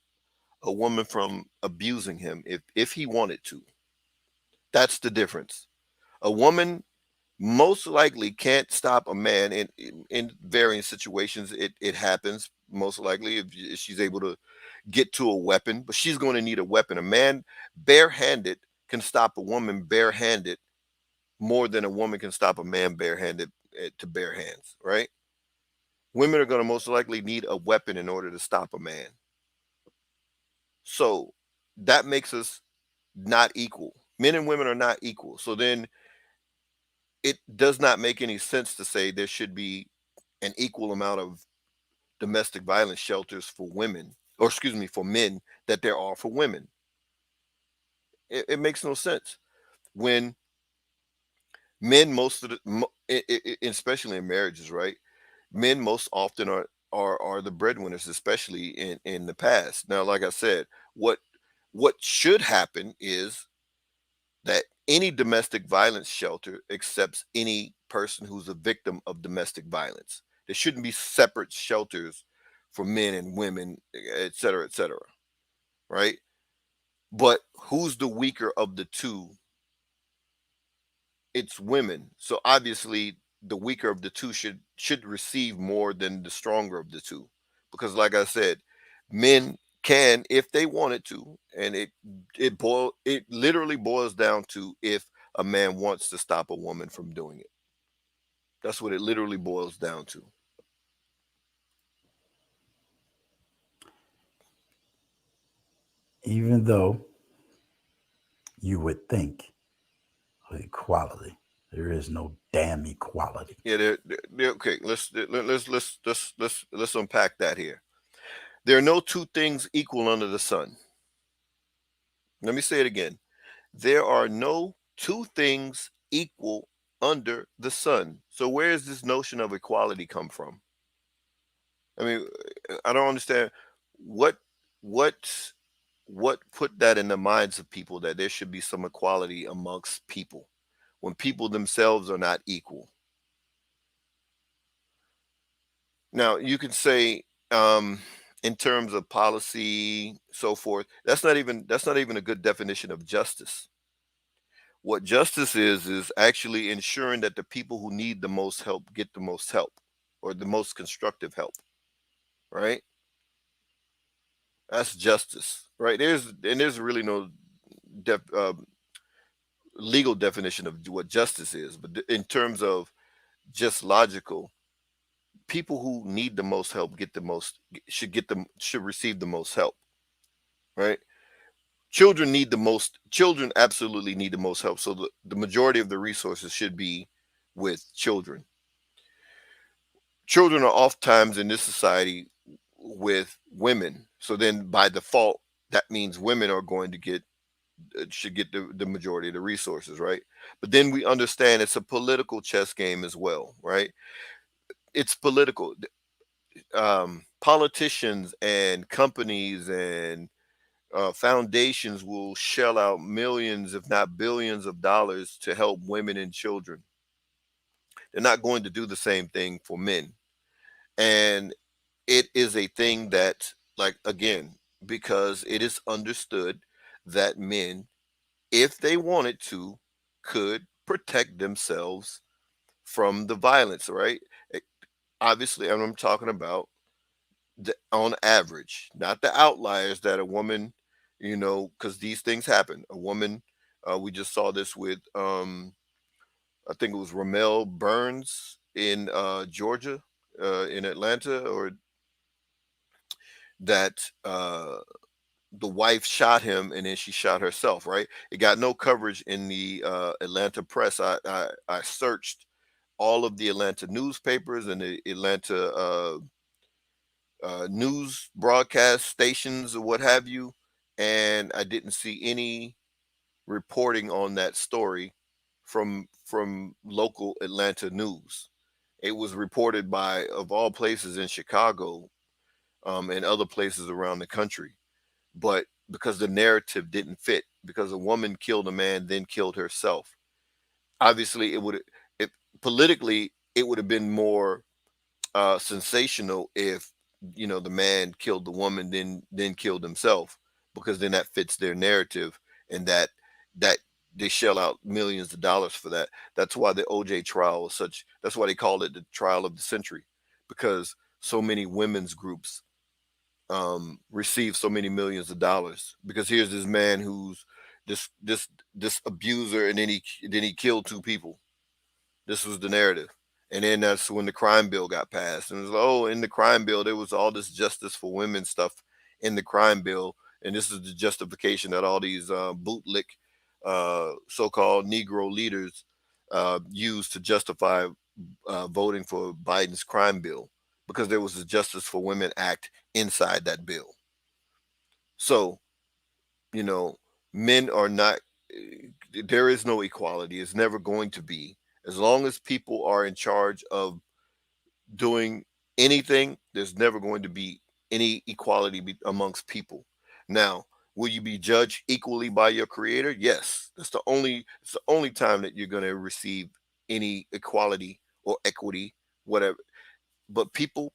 a woman from abusing him if he wanted to. That's the difference. A woman most likely can't stop a man in varying situations. It happens most likely if she's able to get to a weapon, but she's going to need a weapon. A man barehanded can stop a woman barehanded more than a woman can stop a man barehanded, to bare hands, right? Women are going to most likely need a weapon in order to stop a man. So that makes us not equal. Men and women are not equal. So then it does not make any sense to say there should be an equal amount of domestic violence shelters for women, or excuse me, for men, that there are for women. It makes no sense when men, most of especially in marriages, right? Men most often are the breadwinners, especially in the past. Now, like I said, what should happen is that any domestic violence shelter accepts any person who's a victim of domestic violence. There shouldn't be separate shelters for men and women, et cetera, right? But who's the weaker of the two? It's women. So obviously the weaker of the two should receive more than the stronger of the two. Because like I said, men can if they wanted to, and it literally boils down to if a man wants to stop a woman from doing it. That's what it literally boils down to. Even though you would think of equality, there is no damn equality. Yeah, okay. Let's unpack that here. There are no two things equal under the sun. Let me say it again. There are no two things equal under the sun. So where does this notion of equality come from? I mean, I don't understand what what what put that in the minds of people that there should be some equality amongst people when people themselves are not equal. Now, you can say, in terms of policy, so forth, that's not even a good definition of justice. What justice is actually ensuring that the people who need the most help get the most help, or the most constructive help, right? That's justice, right? There's really no def, legal definition of what justice is, but in terms of just logical, people who need the most help should receive the most help, right? Children absolutely need the most help, so the majority of the resources should be with children. Children are oftentimes in this society with women, so then by default that means women are going to get should get the majority of the resources, right? But then we understand it's a political chess game as well, right? It's political. Politicians and companies and foundations will shell out millions, if not billions, of dollars to help women and children. They're not going to do the same thing for men. And it is a thing that, like, again, because it is understood that men, if they wanted to, could protect themselves from the violence, right? Eh, Obviously, and I'm talking about on average, not the outliers that a woman, because these things happen. A woman, we just saw this with, I think it was Ramel Burns in Georgia, in Atlanta, or that the wife shot him and then she shot herself. Right? It got no coverage in the Atlanta press. I searched all of the Atlanta newspapers and the Atlanta news broadcast stations or what have you, and I didn't see any reporting on that story from local Atlanta news. It was reported by, of all places, in Chicago, and other places around the country. But because the narrative didn't fit, because a woman killed a man, then killed herself, obviously it politically it would have been more sensational if the man killed the woman, then killed himself, because then that fits their narrative, and that they shell out millions of dollars for that. That's why the OJ trial was such. That's why they called it the trial of the century, because so many women's groups receive so many millions of dollars, because here's this man who's this abuser, and then he killed two people. This was the narrative. And then that's when the crime bill got passed. And it was like, oh, in the crime bill, there was all this justice for women stuff in the crime bill. And this is the justification that all these bootlick so-called Negro leaders use to justify voting for Biden's crime bill, because there was a Justice for Women Act inside that bill. So, you know, men are not, there is no equality. It's never going to be. As long as people are in charge of doing anything, there's never going to be any equality amongst people. Now, will you be judged equally by your creator? Yes. It's the only time that you're going to receive any equality or equity, whatever. But people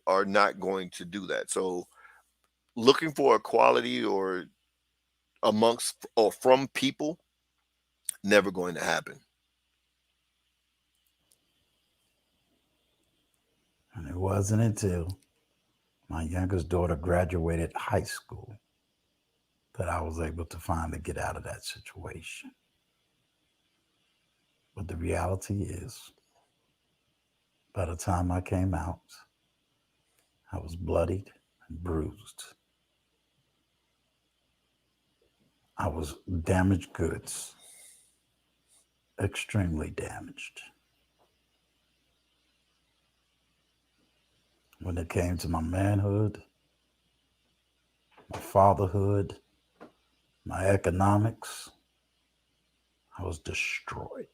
are not going to do that. So looking for equality or amongst or from people, never going to happen. And it wasn't until my youngest daughter graduated high school that I was able to finally get out of that situation. But the reality is, by the time I came out, I was bloodied and bruised. I was damaged goods, extremely damaged. When it came to my manhood, my fatherhood, my economics, I was destroyed.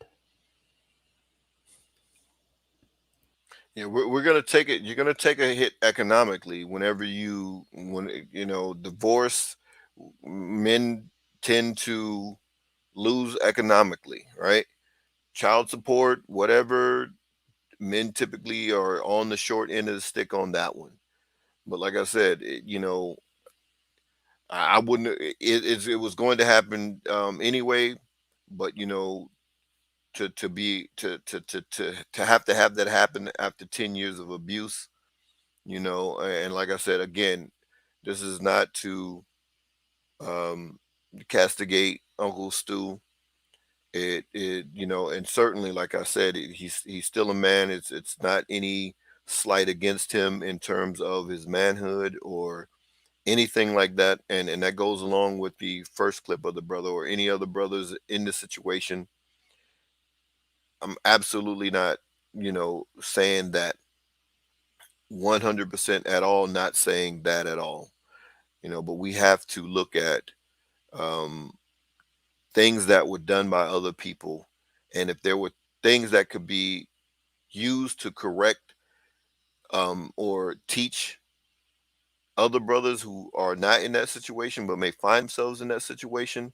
Yeah, we're gonna take it. You're gonna take a hit economically divorce. Men tend to lose economically, right? Child support, whatever. Men typically are on the short end of the stick on that one. But like I said, I wouldn't. It was going to happen anyway. But to have that happen after 10 years of abuse, and like I said again, this is not to um, castigate Uncle Stu. And certainly, like I said, he's still a man. It's not any slight against him in terms of his manhood or anything like that. And that goes along with the first clip of the brother or any other brothers in the situation. I'm absolutely not, saying that 100% at all. Not saying that at all. But we have to look at um, things that were done by other people, and if there were things that could be used to correct or teach other brothers who are not in that situation but may find themselves in that situation,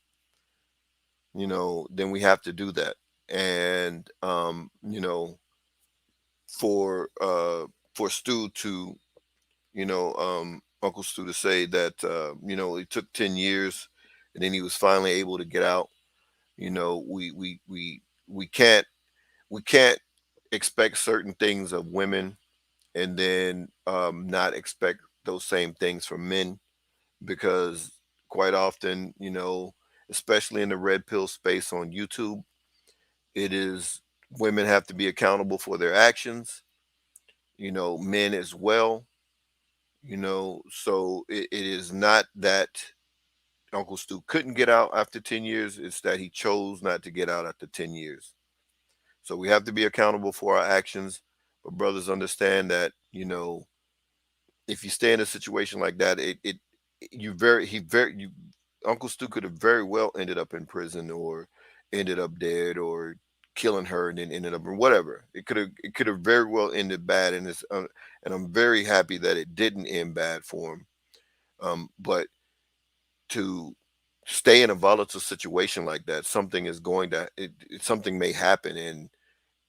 then we have to do that. And for Stu to, Uncle Stu to say that it took 10 years and then he was finally able to get out. We can't we can't expect certain things of women and then not expect those same things from men, because quite often, especially in the red pill space on YouTube, it is women have to be accountable for their actions, men as well, so it is not that Uncle Stu couldn't get out after 10 years, it's that he chose not to get out after 10 years. So we have to be accountable for our actions. But brothers, understand that, if you stay in a situation like that, you very he very you Uncle Stu could have very well ended up in prison or ended up dead or killing her and then ended up in whatever. It could have very well ended bad, and I'm very happy that it didn't end bad for him. But to stay in a volatile situation like that, something is going to something may happen, and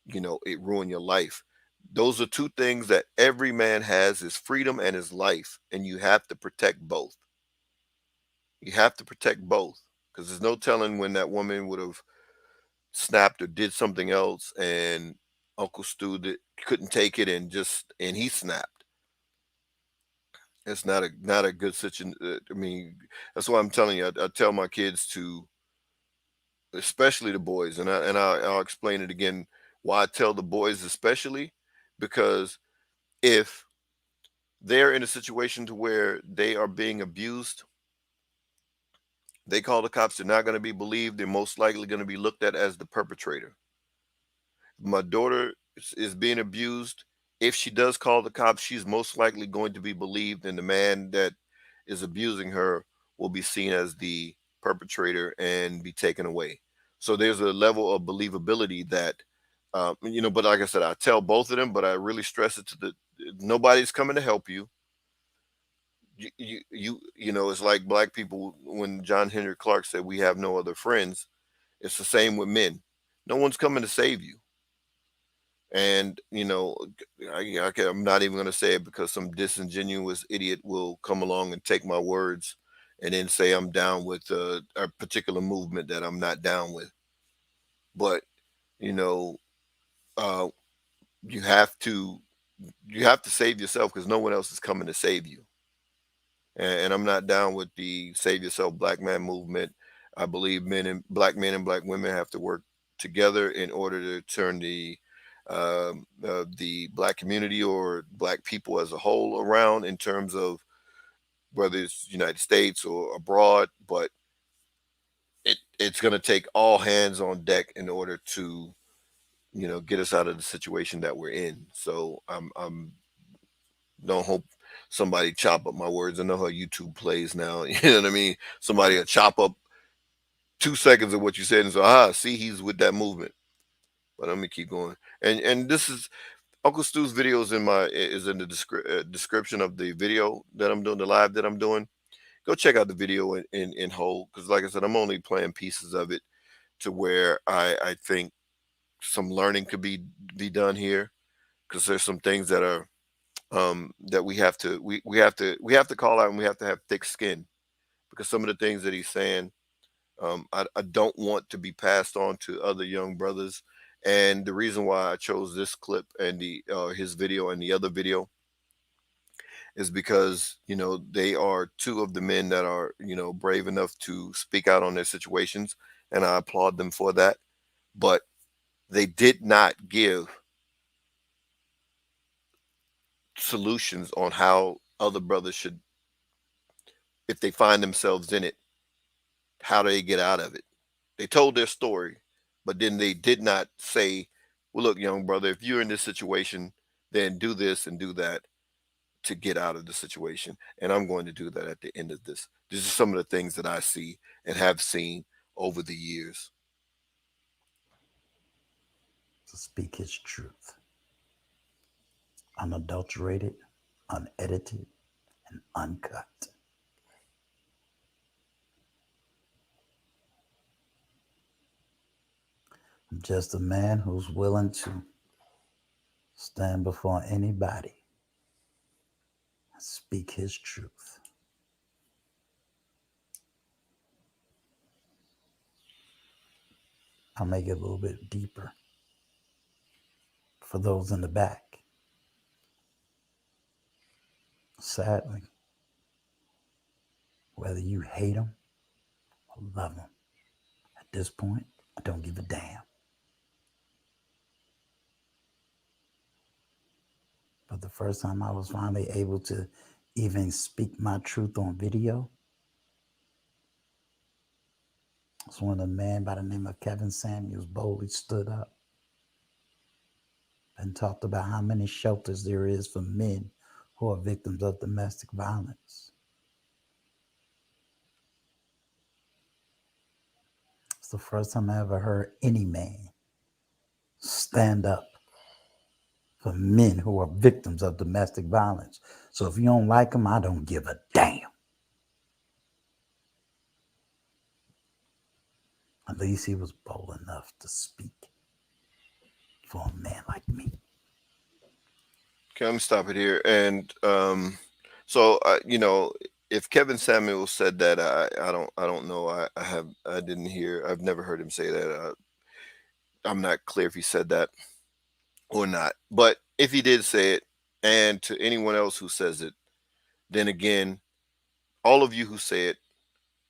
it ruin your life. Those are two things that every man has: his freedom and his life, and you have to protect both. You have to protect both, because there's no telling when that woman would have snapped or did something else, and Uncle Stu couldn't take it and he snapped. It's not a good situation. I mean, that's why I'm telling you. I tell my kids to, especially the boys, I'll explain it again. Why I tell the boys especially, because if they're in a situation to where they are being abused, they call the cops, they're not going to be believed. They're most likely going to be looked at as the perpetrator. My daughter is being abused. If she does call the cops, she's most likely going to be believed, and the man that is abusing her will be seen as the perpetrator and be taken away. So there's a level of believability that, but like I said, I tell both of them, but I really stress it to nobody's coming to help you. It's like black people when John Henry Clark said, "We have no other friends." It's the same with men. No one's coming to save you. And I'm not even going to say it, because some disingenuous idiot will come along and take my words and then say I'm down with a particular movement that I'm not down with. But you know, uh, you have to save yourself, because no one else is coming to save you. And I'm not down with the save yourself black man movement. I believe men and black women have to work together in order to turn the black community or black people as a whole around, in terms of whether it's United States or abroad. But it's going to take all hands on deck in order to get us out of the situation that we're in. So I'm don't hope somebody chop up my words. I know how YouTube plays now. You know what I mean? Somebody will chop up 2 seconds of what you said and say, see, he's with that movement. But let me keep going. And this is, Uncle Stu's video is in the description of the video that I'm doing, the live that I'm doing. Go check out the video in whole, because like I said, I'm only playing pieces of it to where I think some learning could be done here, because there's some things that are that we have to call out, and we have to have thick skin, because some of the things that he's saying, I don't want to be passed on to other young brothers. And the reason why I chose this clip and the his video and the other video is because, you know, they are two of the men that are, you know, brave enough to speak out on their situations, and I applaud them for that. But they did not give solutions on how other brothers should, if they find themselves in it, how do they get out of it. They told their story, but then they did not say, well, look, young brother, if you're in this situation, then do this and do that to get out of the situation. And I'm going to do that at the end of this. This is some of the things that I see and have seen over the years. To speak his truth, unadulterated, unedited, and uncut. I'm just a man who's willing to stand before anybody and speak his truth. I'll make it a little bit deeper for those in the back. Sadly, whether you hate them or love them, at this point, I don't give a damn. But the first time I was finally able to even speak my truth on video was when a man by the name of Kevin Samuels boldly stood up and talked about how many shelters there is for men who are victims of domestic violence. It's the first time I ever heard any man stand up for men who are victims of domestic violence. So if you don't like them, I don't give a damn. At least he was bold enough to speak for a man like me. Okay, let me stop it here. And you know, if Kevin Samuel said that, I don't know. I didn't hear. I've never heard him say that. I'm not clear if he said that or not. But if he did say it, and to anyone else who says it, then again, all of you who say it,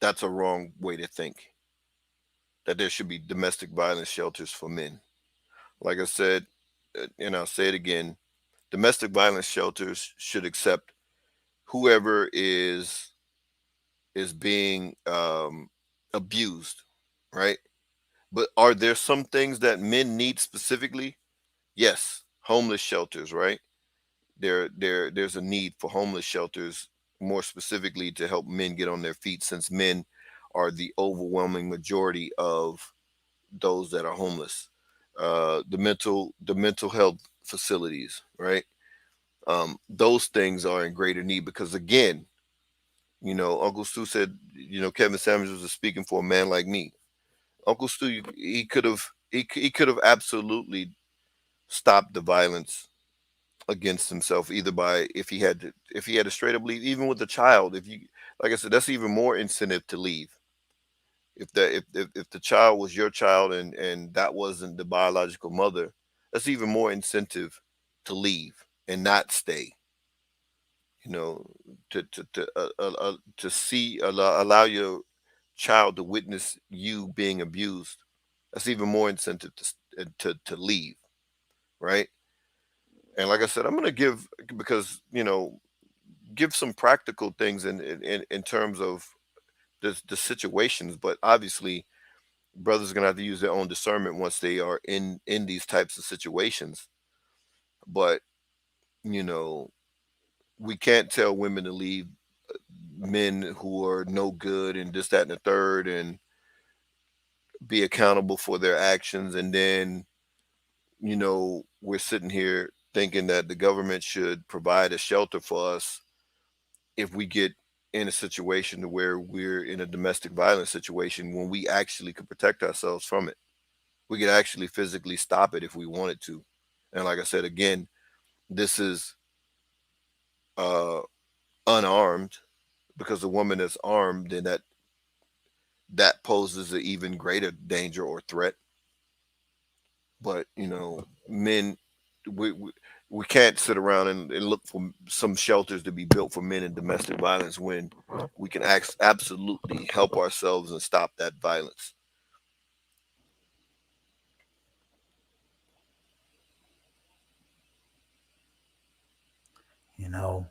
that's a wrong way to think. That there should be domestic violence shelters for men. Like I said, and I'll say it again, domestic violence shelters should accept whoever is being abused, right? But are there some things that men need specifically? Yes, homeless shelters, right? There's a need for homeless shelters, more specifically to help men get on their feet, since men are the overwhelming majority of those that are homeless. The mental health facilities, right? Those things are in greater need, because again, you know, Uncle Stu said, you know, Kevin Samuels was speaking for a man like me. Uncle Stu, he could have absolutely stopped the violence against himself, either by, if he had to straight up leave, even with the child. If you, like I said, that's even more incentive to leave. If the child was your child, and that wasn't the biological mother, that's even more incentive to leave and not stay. You know, to see, allow your child to witness you being abused. That's even more incentive to leave, right? And like I said, I'm gonna give, because you know, give some practical things in terms of the situations. But obviously, brothers are gonna have to use their own discernment once they are in these types of situations. But you know, we can't tell women to leave men who are no good and this, that, and the third, and be accountable for their actions. And then, you know, we're sitting here thinking that the government should provide a shelter for us if we get in a situation to where we're in a domestic violence situation, when we actually could protect ourselves from it. We could actually physically stop it if we wanted to. And like I said, again, this is uh, unarmed, because the woman is armed, then that poses an even greater danger or threat. But men, we can't sit around and look for some shelters to be built for men in domestic violence when we can absolutely help ourselves and stop that violence. You know,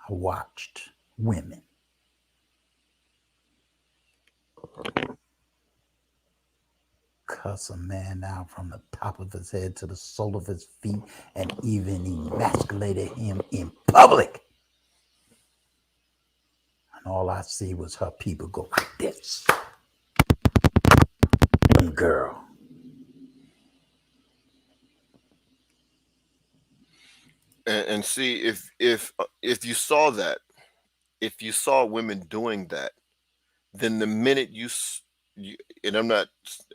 I watched women cuss a man out from the top of his head to the sole of his feet and even emasculated him in public. And all I see was her people go like this. Girl. And see, if you saw that, if you saw women doing that, then the minute you, and I'm not,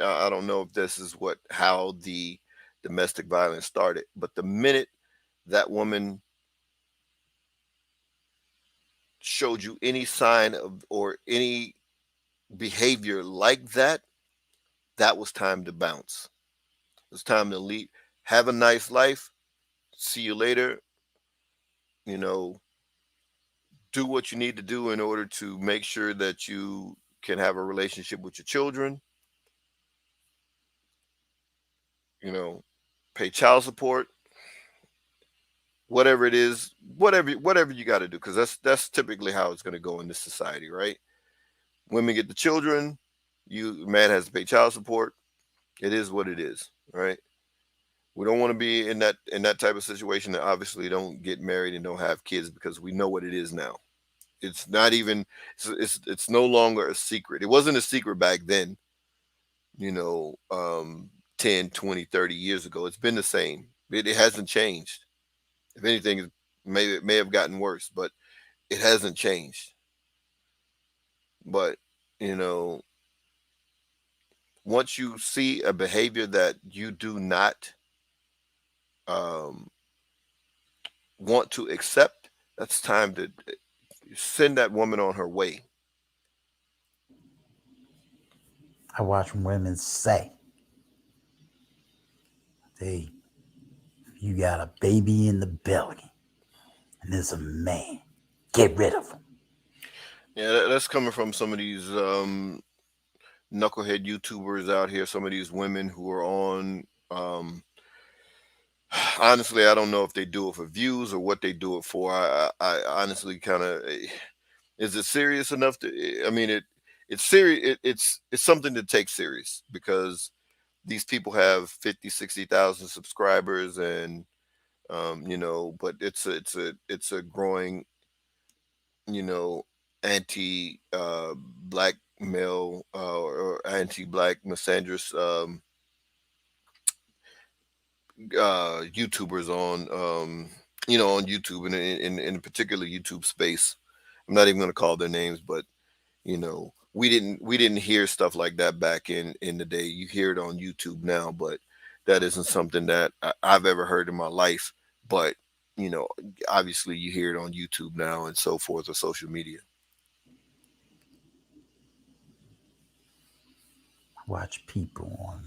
I don't know if this is how the domestic violence started, but the minute that woman showed you any sign of or any behavior like that, that was time to bounce. It's time to leave. Have a nice life. See you later. You know, do what you need to do in order to make sure that you can have a relationship with your children. You know, pay child support, whatever it is, whatever you got to do, because that's typically how it's going to go in this society, right? Women get the children, man has to pay child support. It is what it is, right? We don't want to be in that type of situation, that obviously don't get married and don't have kids, because we know what it is now. It's not even it's no longer a secret. It wasn't a secret back then, you know, 10, 20, 30 years ago. It's been the same. It hasn't changed. If anything, it may have gotten worse, but it hasn't changed. But, you know, once you see a behavior that you do not um, want to accept, that's time to send that woman on her way. I watch women say, you got a baby in the belly and there's a man, get rid of him. Yeah, that's coming from some of these knucklehead YouTubers out here. Some of these women who are on. Honestly, I don't know if they do it for views or what they do it for. I honestly kind of, is it serious enough to? I mean, it's serious. It's something to take serious, because these people have 50, 60,000 subscribers, and but it's a growing, you know, anti black male or anti black misandrous YouTubers on on YouTube, and in particular YouTube space. I'm not even going to call their names, but we didn't hear stuff like that back in the day. You hear it on YouTube now, but that isn't something that I've ever heard in my life. But obviously you hear it on YouTube now and so forth, or social media. Watch people on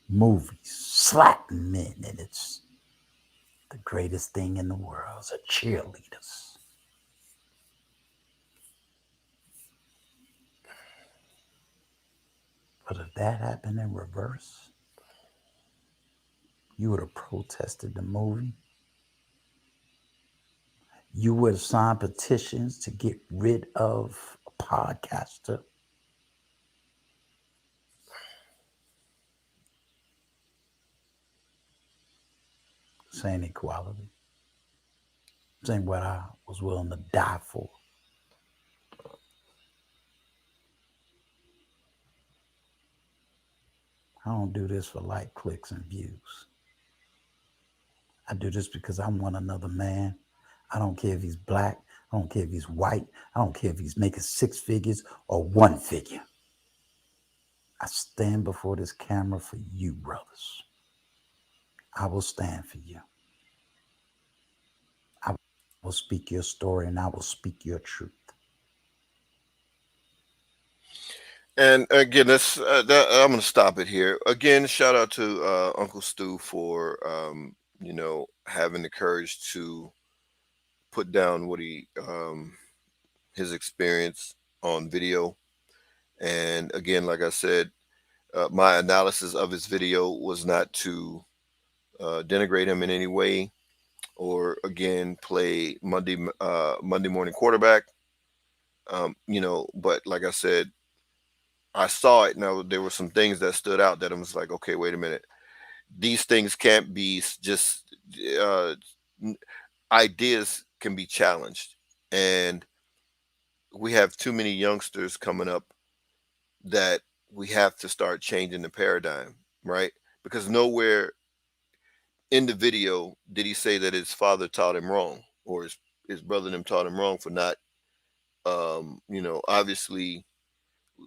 movies slapping men, and it's the greatest thing in the world. It's cheerleaders. But if that happened in reverse, you would have protested the movie. You would have signed petitions to get rid of a podcaster. This ain't equality. This ain't what I was willing to die for. I don't do this for like, clicks, and views. I do this because I want another man. I don't care if he's black. I don't care if he's white. I don't care if he's making 6 figures or 1 figure. I stand before this camera for you, brothers. I will stand for you. I will speak your story and I will speak your truth. And again, I'm going to stop it here. Again, shout out to Uncle Stu for having the courage to put down what his experience on video. And again, like I said, my analysis of his video was not to denigrate him in any way, or again play Monday morning quarterback. But like I said, I saw it. Now there were some things that stood out that I was like, okay, wait a minute. These things can't be just ideas can be challenged, and we have too many youngsters coming up that we have to start changing the paradigm, right? Because nowhere in the video did he say that his father taught him wrong, or his brother and him taught him wrong for not, obviously,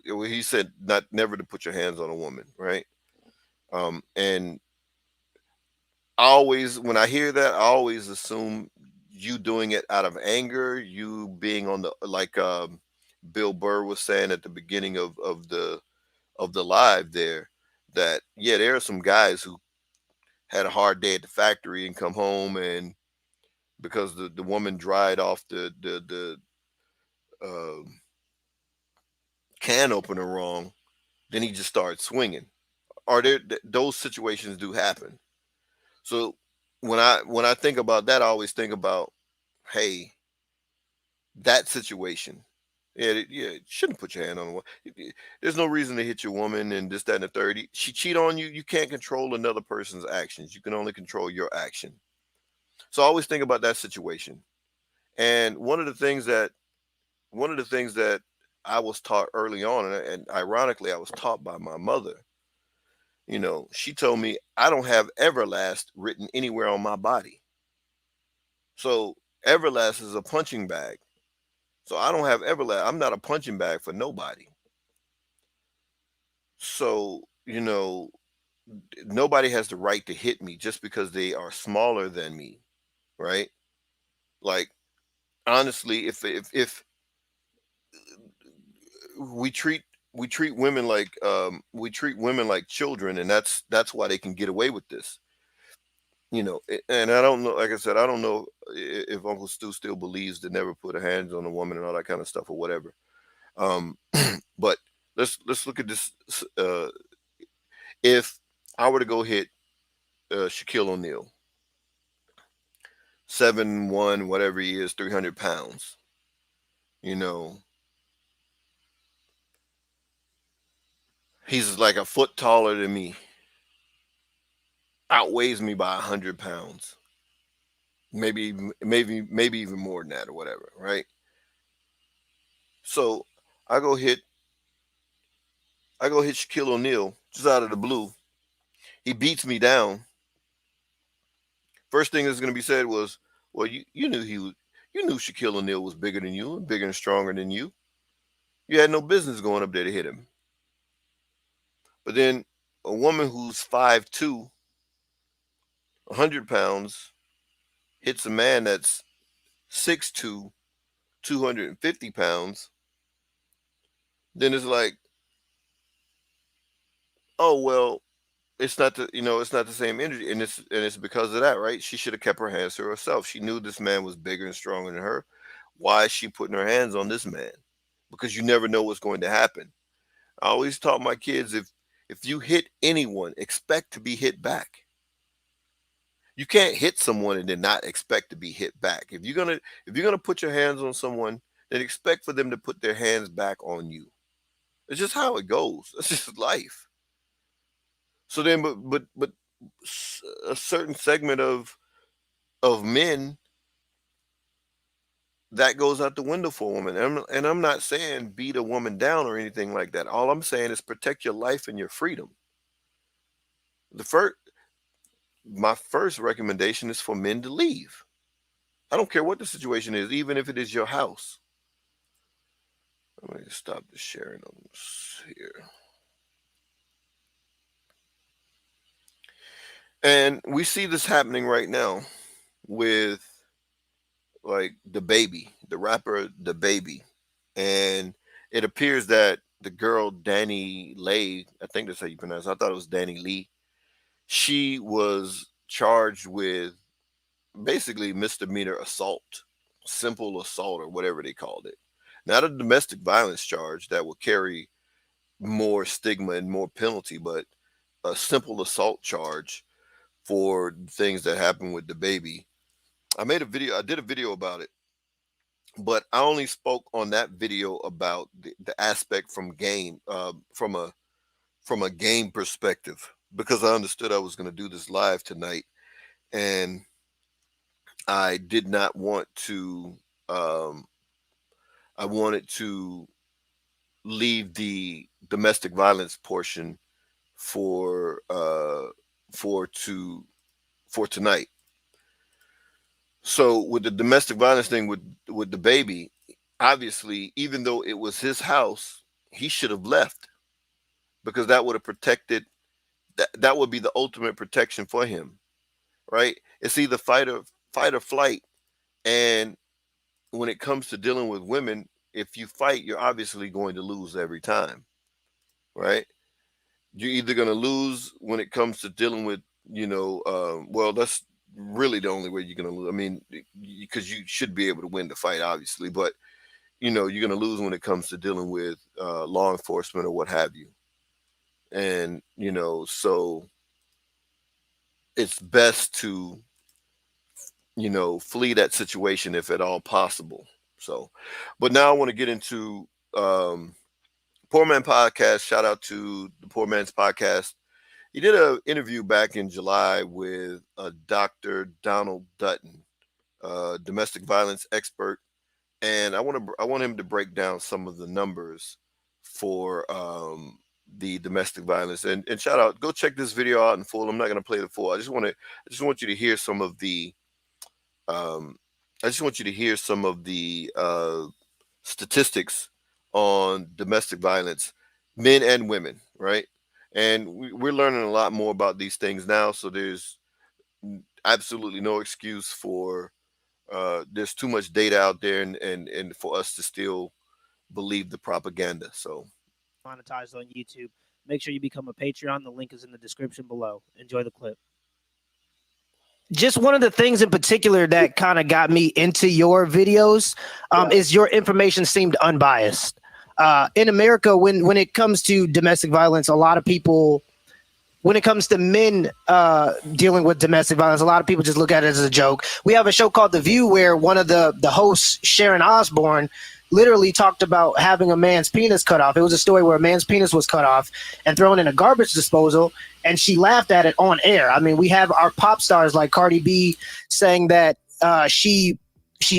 he said never to put your hands on a woman, right? And when I hear that, I always assume you doing it out of anger, you being on the, like Bill Burr was saying at the beginning of the live there, that yeah, there are some guys who had a hard day at the factory and come home, and because the woman dried off the can opener wrong, then he just started swinging. Are there those situations do happen? So when I think about that, I always think about, hey, that situation. Yeah, shouldn't put your hand on one. There's no reason to hit your woman and this, that, and the third. She cheat on you. You can't control another person's actions. You can only control your action. So I always think about that situation. And one of the things that I was taught early on, and ironically, I was taught by my mother. She told me I don't have Everlast written anywhere on my body. So Everlast is a punching bag. So I don't have Everlast. I'm not a punching bag for nobody. So, nobody has the right to hit me just because they are smaller than me, right? Like, honestly, if we treat women like children, and that's why they can get away with this. And I don't know, like I said, I don't know if Uncle Stu still believes to never put a hands on a woman and all that kind of stuff or whatever. But let's look at this. If I were to go hit Shaquille O'Neal, 7'1", whatever he is, 300 pounds, he's like a foot taller than me, outweighs me by 100 pounds, maybe even more than that or whatever, right? So I go hit Shaquille O'Neal just out of the blue. He beats me down. First thing that's going to be said was, well, you knew Shaquille O'Neal was bigger than you and bigger and stronger than you. You had no business going up there to hit him. But then a woman who's 5'2", 100 pounds, hits a man that's 6'2", 250 pounds, then it's like, oh, well, it's not the same energy, and it's because of that, right? She should have kept her hands to herself. She knew this man was bigger and stronger than her. Why is she putting her hands on this man? Because you never know what's going to happen. I always taught my kids, if you hit anyone, expect to be hit back. You can't hit someone and then not expect to be hit back. If you're gonna put your hands on someone, then expect for them to put their hands back on you. It's just how it goes. It's just life. So then, but a certain segment of men, that goes out the window for a woman. And I'm not saying beat a woman down or anything like that. All I'm saying is protect your life and your freedom. my first recommendation is for men to leave. I don't care what the situation is, even if it is your house. Let me stop the sharing on this here. And we see this happening right now with like the baby, the rapper, the baby. And it appears that the girl, Danny Lay, I think that's how you pronounce it. I thought it was Danny Lee. She was charged with basically misdemeanor assault, simple assault, or whatever they called it. Not a domestic violence charge that will carry more stigma and more penalty, but a simple assault charge for things that happened with the baby. I did a video about it, but I only spoke on that video about the aspect from a game perspective, because I understood I was going to do this live tonight, and I did not want to. I wanted to leave the domestic violence portion for tonight. So with the domestic violence thing with the baby, obviously, even though it was his house, he should have left, because that would have protected. That would be the ultimate protection for him, right? It's either fight or flight, and when it comes to dealing with women, if you fight, you're obviously going to lose every time, right? You're either going to lose when it comes to dealing with, well, that's really the only way you're going to lose. I mean, because you should be able to win the fight, obviously, but, you're going to lose when it comes to dealing with law enforcement or what have you. And, so it's best to, flee that situation if at all possible. So, but now I want to get into Poor Man Podcast. Shout out to the Poor Man's Podcast. He did an interview back in July with Dr. Donald Dutton, domestic violence expert, and I want him to break down some of the numbers for the domestic violence. And shout out, go check this video out in full. I'm not going to play the full. I just want you to hear some of the statistics on domestic violence, men and women, right? And we're learning a lot more about these things now. So there's absolutely no excuse for there's too much data out there, and for us to still believe the propaganda. So monetized on YouTube. Make sure you become a Patreon. The link is in the description below. Enjoy the clip. Just one of the things in particular that kind of got me into your videos is your information seemed unbiased. In America, when it comes to domestic violence, a lot of people, when it comes to men dealing with domestic violence, a lot of people just look at it as a joke. We have a show called The View where one of the hosts, Sharon Osbourne, literally talked about having a man's penis cut off. It was a story where a man's penis was cut off and thrown in a garbage disposal, and she laughed at it on air. I mean, we have our pop stars like Cardi B saying that she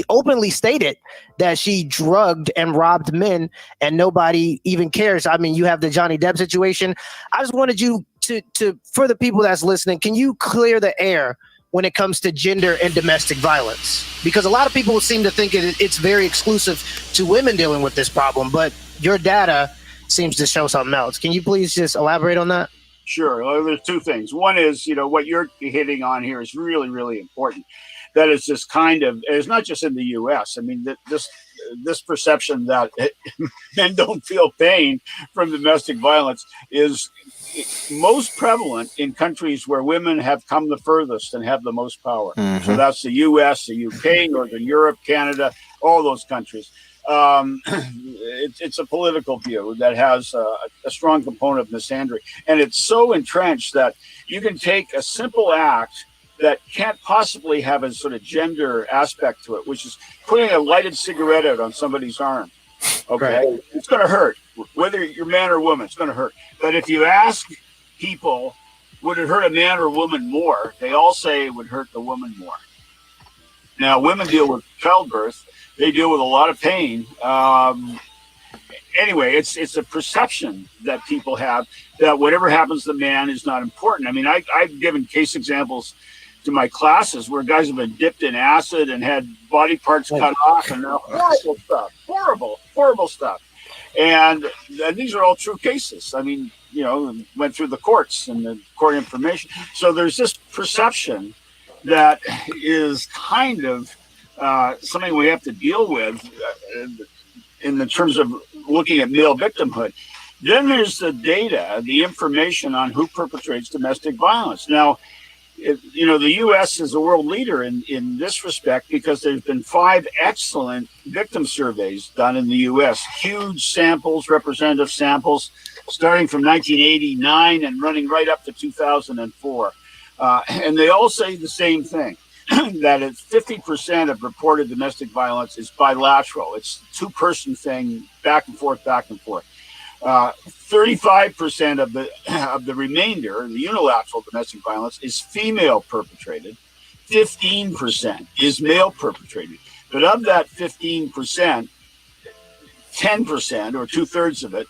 openly stated that she drugged and robbed men and nobody even cares. I mean, you have the Johnny Depp situation. I just wanted you to for the people that's listening, can you clear the air when it comes to gender and domestic violence? Because a lot of people seem to think it's very exclusive to women dealing with this problem, but your data seems to show something else. Can you please just elaborate on that? Sure. Well, there's two things. One is, what you're hitting on here is really, really important. That is just kind of, it's not just in the U.S. I mean, this perception that men don't feel pain from domestic violence is most prevalent in countries where women have come the furthest and have the most power. Mm-hmm. So that's the U.S., the U.K., Northern Europe, Canada, all those countries. It's a political view that has a strong component of misandry. And it's so entrenched that you can take a simple act that can't possibly have a sort of gender aspect to it, which is putting a lighted cigarette out on somebody's arm. Okay, right. It's going to hurt, whether you're man or woman. It's going to hurt. But if you ask people, would it hurt a man or woman more? They all say it would hurt the woman more. Now, women deal with childbirth; they deal with a lot of pain, anyway, it's a perception that people have that whatever happens to the man is not important. I mean, I've given case examples to my classes where guys have been dipped in acid and had body parts cut off, and horrible stuff, horrible stuff. And these are all true cases. I mean, you know, went through the courts and the court information. So there's this perception that is kind of something we have to deal with in the terms of looking at male victimhood. Then there's the data, the information on who perpetrates domestic violence. Now, you know, the U.S. is a world leader in this respect because there's been 5 excellent victim surveys done in the U.S. Huge samples, representative samples, starting from 1989 and running right up to 2004. And they all say the same thing, that 50% of reported domestic violence is bilateral. It's a 2-person thing, back and forth, back and forth. 35% of the remainder, the unilateral domestic violence, is female perpetrated. 15% is male perpetrated. But of that 15%, 10% or 2/3 of it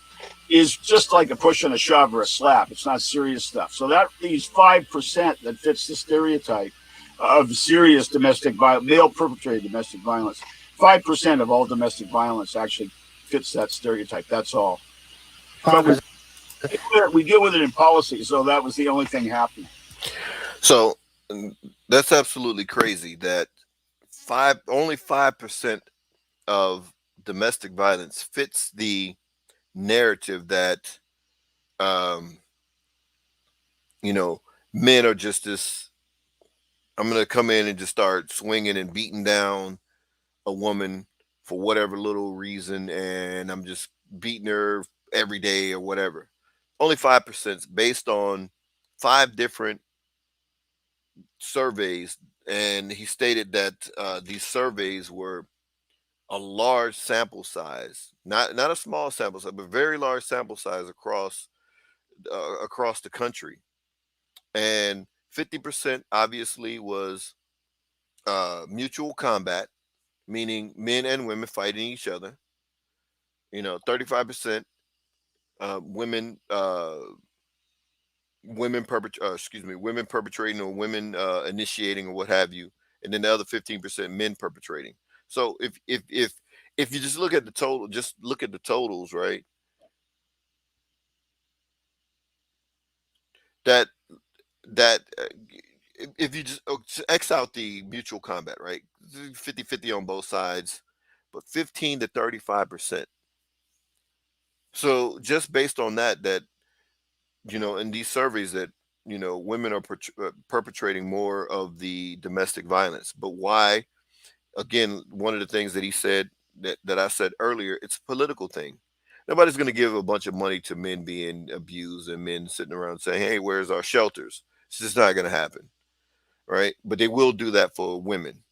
is just like a push and a shove or a slap. It's not serious stuff. So that leaves 5% that fits the stereotype of serious domestic violence, male perpetrated domestic violence. 5% of all domestic violence actually fits that stereotype. That's all. But we deal with it in policy, so that was the only thing happening. So that's absolutely crazy that only 5% of domestic violence fits the narrative that you know, men are just this, I'm gonna come in and just start swinging and beating down a woman for whatever little reason, and I'm just beating her every day or whatever. Only 5% based on 5 different surveys, and he stated that these surveys were a large sample size, not a small sample size, but very large sample size across the country. And 50% obviously was mutual combat, meaning men and women fighting each other. You know, 35% women women perpetrating or women initiating or what have you, and then the other 15% men perpetrating. So if you just look at the total, just look at the totals, right? That if you just X out the mutual combat, right? 50-50 on both sides, but 15 to 35%. So just based on that, you know, in these surveys that, you know, women are perpetrating more of the domestic violence. But why? Again, one of the things that he said that I said earlier, it's a political thing. Nobody's going to give a bunch of money to men being abused and men sitting around saying, hey, where's our shelters? It's just not going to happen, right? But they will do that for women.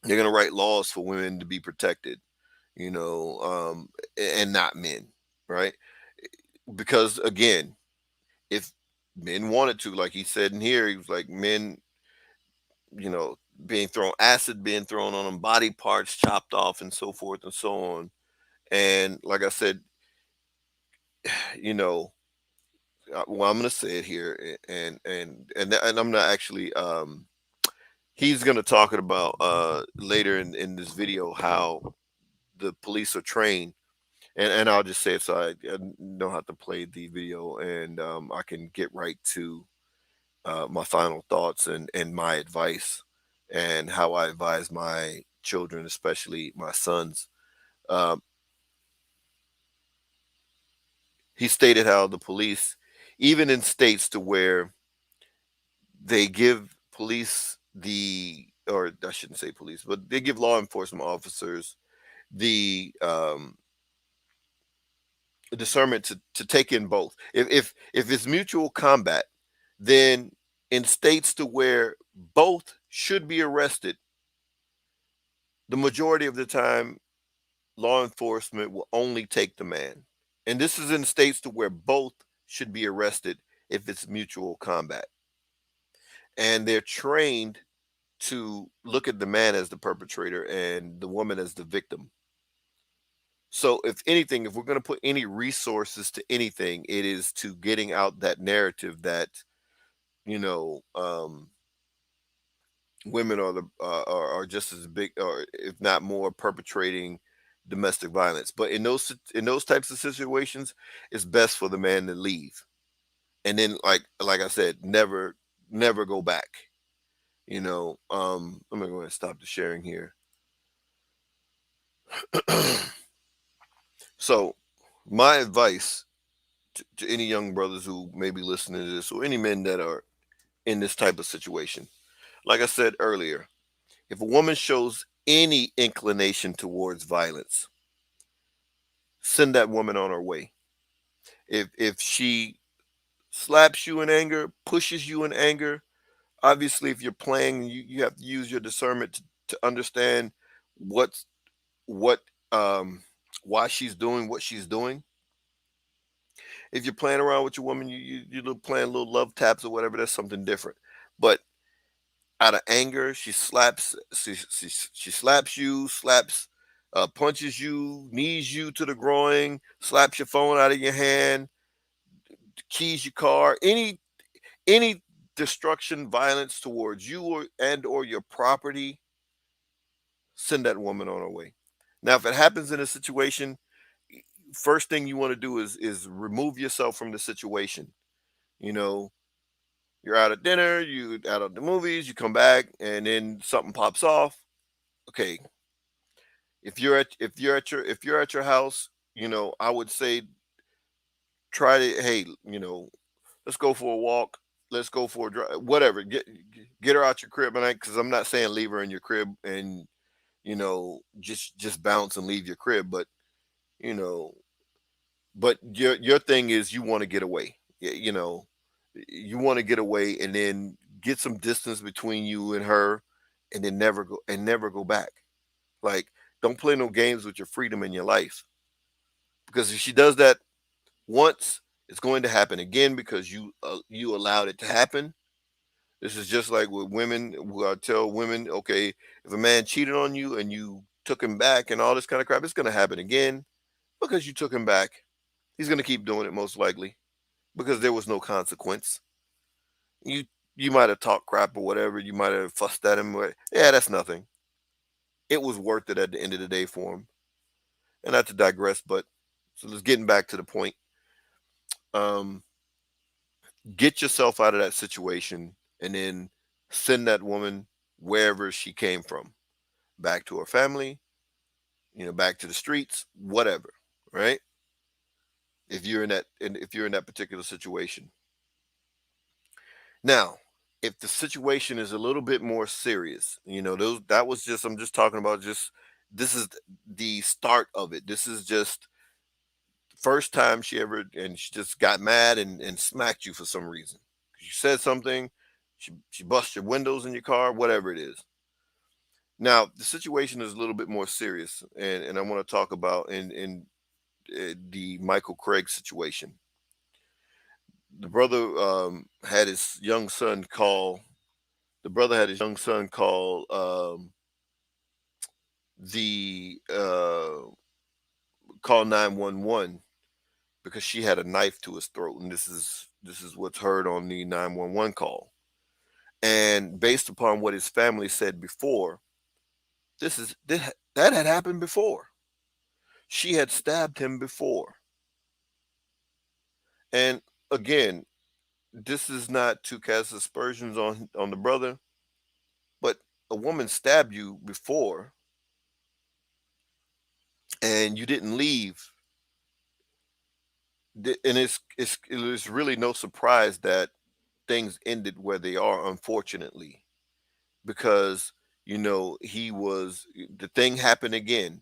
They're going to write laws for women to be protected, you know, and not men, right? Because again, if men wanted to, like he said in here, he was like, men, you know, acid being thrown on them, body parts chopped off and so forth and so on. And like I said, you know, well, I'm going to say it here, and I'm not actually, he's going to talk about later in this video how the police are trained. And I'll just say it so I know how to play the video, and I can get right to my final thoughts and my advice and how I advise my children, especially my sons. He stated how the police, even in states to where they give police or I shouldn't say police, but they give law enforcement officers the discernment to take in both. If it's mutual combat, then in states to where both should be arrested, the majority of the time law enforcement will only take the man. And this is in states to where both should be arrested if it's mutual combat. And they're trained to look at the man as the perpetrator and the woman as the victim. So if anything, if we're going to put any resources to anything, it is to getting out that narrative that, you know, women are are just as big, or if not more, perpetrating domestic violence. But in those types of situations, it's best for the man to leave, and then like I said, never go back. You know, I'm gonna go ahead and stop the sharing here. So, my advice to any young brothers who may be listening to this, or any men that are in this type of situation, like I said earlier, if a woman shows any inclination towards violence, send that woman on her way. If she slaps you in anger, pushes you in anger, obviously if you're playing, you have to use your discernment to understand what's what why she's doing what she's doing. If you're playing around with your woman, you're playing little love taps or whatever, that's something different. But out of anger, she slaps you, punches you, knees you to the groin, slaps your phone out of your hand, keys your car, any destruction, violence towards you or your property, send that woman on her way. Now, if it happens in a situation, first thing you want to do is remove yourself from the situation. You know, you're out at dinner, you out at the movies, you come back, and then something pops off. Okay, if you're at your house, you know, I would say try to, hey, you know, let's go for a walk, let's go for a drive, whatever. Get her out your crib, and because I'm not saying leave her in your crib and, you know, just bounce and leave your crib, but you know, but your thing is you want to get away. You know, you want to get away and then get some distance between you and her, and then never go back. Like, don't play no games with your freedom in your life, because if she does that once, it's going to happen again because you allowed it to happen. This is just like with women. I tell women, okay, if a man cheated on you and you took him back and all this kind of crap, it's going to happen again because you took him back. He's going to keep doing it most likely because there was no consequence. You you might have talked crap or whatever. You might have fussed at him. Yeah, that's nothing. It was worth it at the end of the day for him. And not to digress, but so let's getting back to the point. Um, get yourself out of that situation and then send that woman wherever she came from, back to her family, you know, back to the streets, whatever, right? If you're in that particular situation. Now, if the situation is a little bit more serious, you know, that was just, I'm just talking about, just this is the start of it. This is just first time she ever, and she just got mad and smacked you for some reason. You said something, she bust your windows in your car, whatever it is. Now the situation is a little bit more serious, and I want to talk about in the Michael Craig situation. The brother had his young son call. The brother had his young son call the call 911 because she had a knife to his throat, and this is what's heard on the 911 call. And based upon what his family said before, that had happened before. She had stabbed him before. And again, this is not to cast aspersions on the brother, but a woman stabbed you before and you didn't leave. And it was really no surprise that things ended where they are, unfortunately, because you know the thing happened again,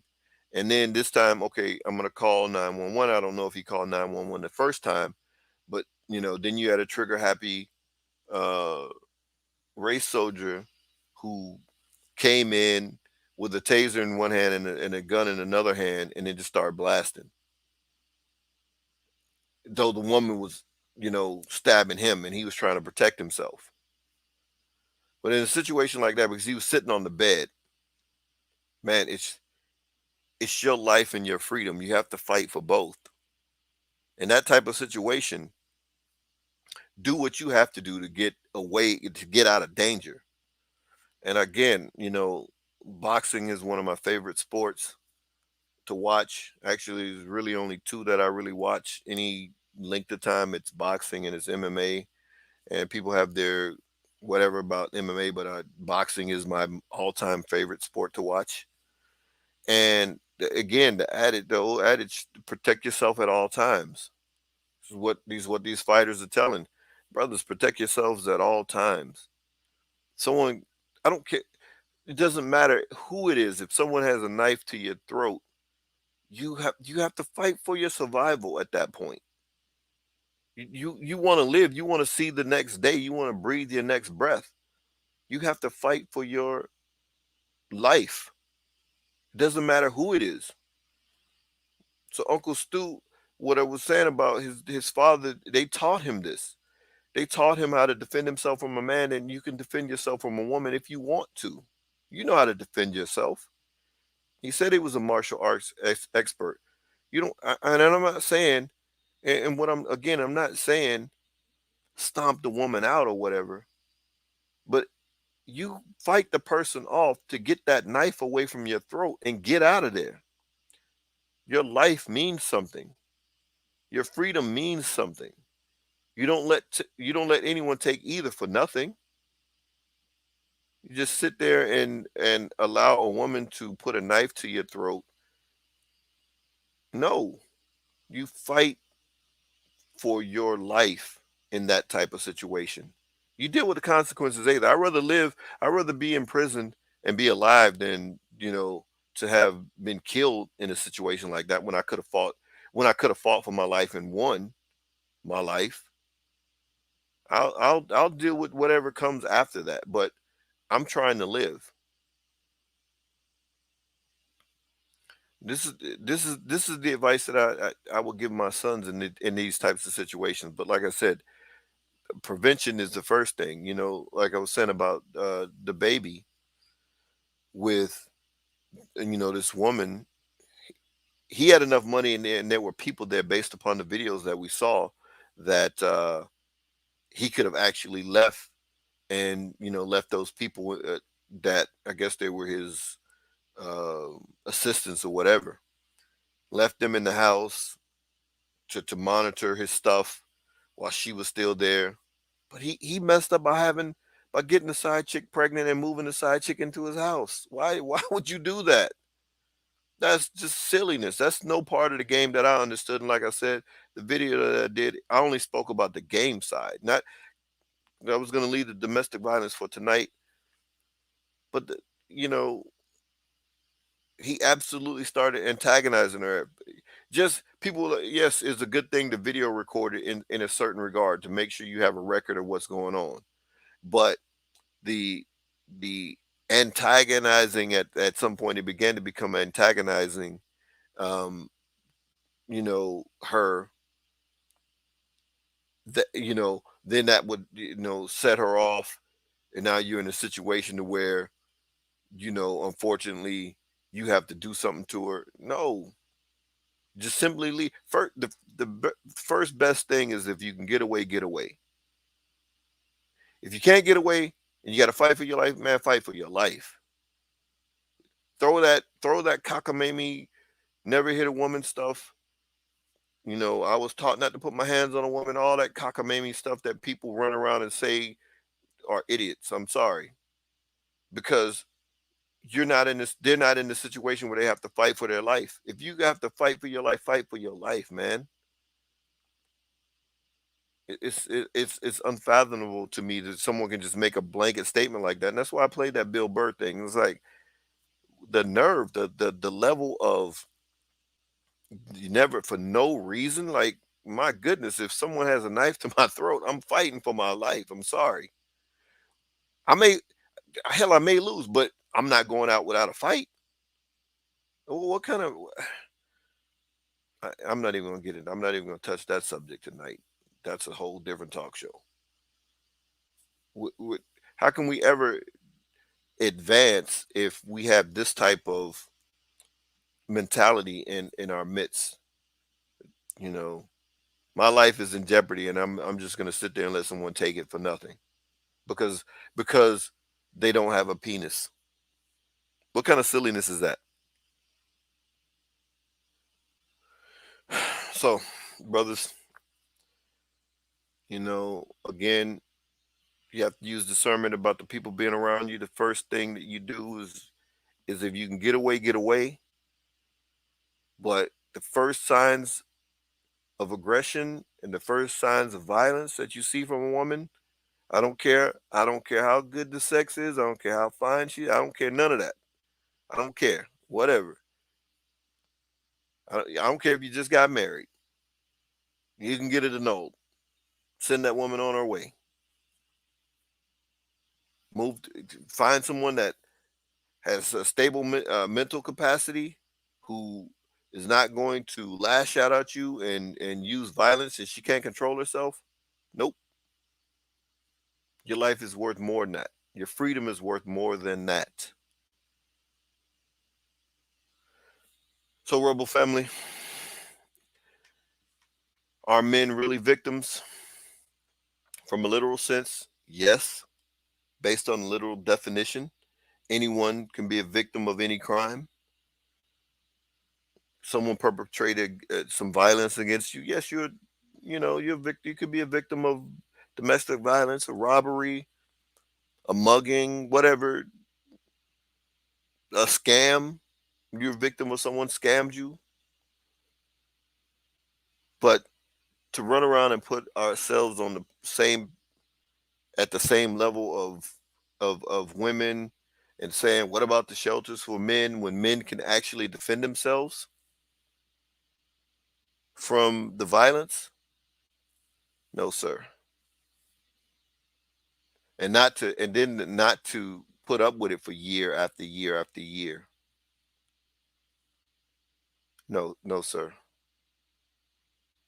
and then this time, okay, I'm gonna call 911. I don't know if he called 911 the first time, but you know, then you had a trigger happy uh, race soldier who came in with a taser in one hand and a gun in another hand, and then just started blasting. Though the woman was, you know, stabbing him, and he was trying to protect himself. But in a situation like that, because he was sitting on the bed, man, It's your life and your freedom. You have to fight for both. In that type of situation, do what you have to do to get away, to get out of danger. And again, boxing is one of my favorite sports to watch. Actually, there's really only two that I really watch any length of time. It's boxing and it's MMA. And people have their whatever about MMA, but boxing is my all-time favorite sport to watch. And again, the old adage, protect yourself at all times. This is what these fighters are telling brothers: protect yourselves at all times. Someone, I don't care. It doesn't matter who it is. If someone has a knife to your throat, you have to fight for your survival at that point. You want to live. You want to see the next day. You want to breathe your next breath. You have to fight for your life. It doesn't matter who it is. So Uncle Stu, what I was saying about his father, they taught him this. They taught him how to defend himself from a man, and you can defend yourself from a woman if you want to. You know how to defend yourself. He said he was a martial arts expert. You don't, and I'm not saying, and what I'm not saying stomp the woman out or whatever, but you fight the person off to get that knife away from your throat and get out of there. Your life means something. Your freedom means something. You don't let anyone take either for nothing. You just sit there and allow a woman to put a knife to your throat. No, you fight for your life in that type of situation. You deal with the consequences either. I'd rather be in prison and be alive than, to have been killed in a situation like that when I could have fought for my life and won my life. I'll deal with whatever comes after that, but I'm trying to live. This is the advice that I will give my sons in these types of situations. But like I said, prevention is the first thing. Like I was saying about the baby with this woman. He had enough money in there, and there were people there based upon the videos that we saw that he could have actually left and left those people that I guess they were his uh, assistants or whatever, left them in the house to monitor his stuff while she was still there. But he messed up by getting the side chick pregnant and moving the side chick into his house. Why would you do that? That's just silliness. That's no part of the game that I understood. And like I said, the video that I did, I only spoke about the game side. Not I was going to leave the domestic violence for tonight, but you know, he absolutely started antagonizing her. Just people, yes, it's a good thing to video record it in a certain regard to make sure you have a record of what's going on. But the the antagonizing at some point, it began to become antagonizing. Um, her, that then that would set her off, and now you're in a situation to where unfortunately you have to do something to her. No, just simply leave. First, first best thing is if you can get away, get away. If you can't get away and you got to fight for your life, man, fight for your life. Throw that cockamamie, never hit a woman stuff. I was taught not to put my hands on a woman. All that cockamamie stuff that people run around and say are idiots. I'm sorry, because you're not in this. They're not in the situation where they have to fight for their life. If you have to fight for your life, man. It's unfathomable to me that someone can just make a blanket statement like that. And that's why I played that Bill Burr thing. It's like the nerve, the level of you never for no reason. Like, my goodness, if someone has a knife to my throat, I'm fighting for my life. I'm sorry. I may lose, but I'm not going out without a fight. What kind of I'm not even gonna get it. I'm not even gonna touch that subject tonight. That's a whole different talk show. How can we ever advance if we have this type of mentality in our midst. You know, my life is in jeopardy, and I'm just gonna sit there and let someone take it for nothing because because they don't have a penis. What kind of silliness is that? So, brothers, again, you have to use discernment about the people being around you. The first thing that you do is if you can get away, get away. But the first signs of aggression and the first signs of violence that you see from a woman, I don't care. I don't care how good the sex is. I don't care how fine she. I don't care none of that. I don't care. Whatever. I don't care if you just got married. You can get it annulled. Send that woman on her way. Find someone that has a stable mental capacity, who is not going to lash out at you and use violence if she can't control herself. Nope. Your life is worth more than that. Your freedom is worth more than that. So, Rebel family, are men really victims? From a literal sense, yes. Based on literal definition, anyone can be a victim of any crime. Someone perpetrated some violence against you. Yes, you're a victim. You could be a victim of domestic violence, a robbery, a mugging, whatever, a scam. You're a victim of someone scammed you. But to run around and put ourselves on at the same level of women and saying, what about the shelters for men, when men can actually defend themselves from the violence? No, sir. And then not to put up with it for year after year after year. No, no, sir.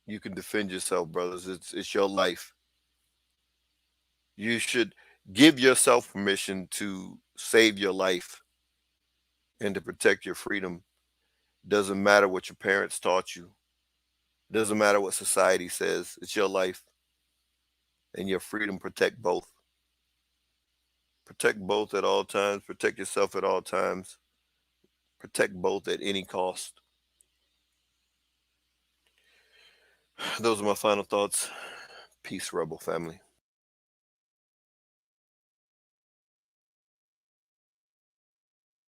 You can defend yourself, brothers. It's your life. You should give yourself permission to save your life and to protect your freedom. Doesn't matter what your parents taught you. Doesn't matter what society says. It's your life and your freedom. Protect both. Protect both at all times. Protect yourself at all times. Protect both at any cost. Those are my final thoughts. Peace, Rebel family.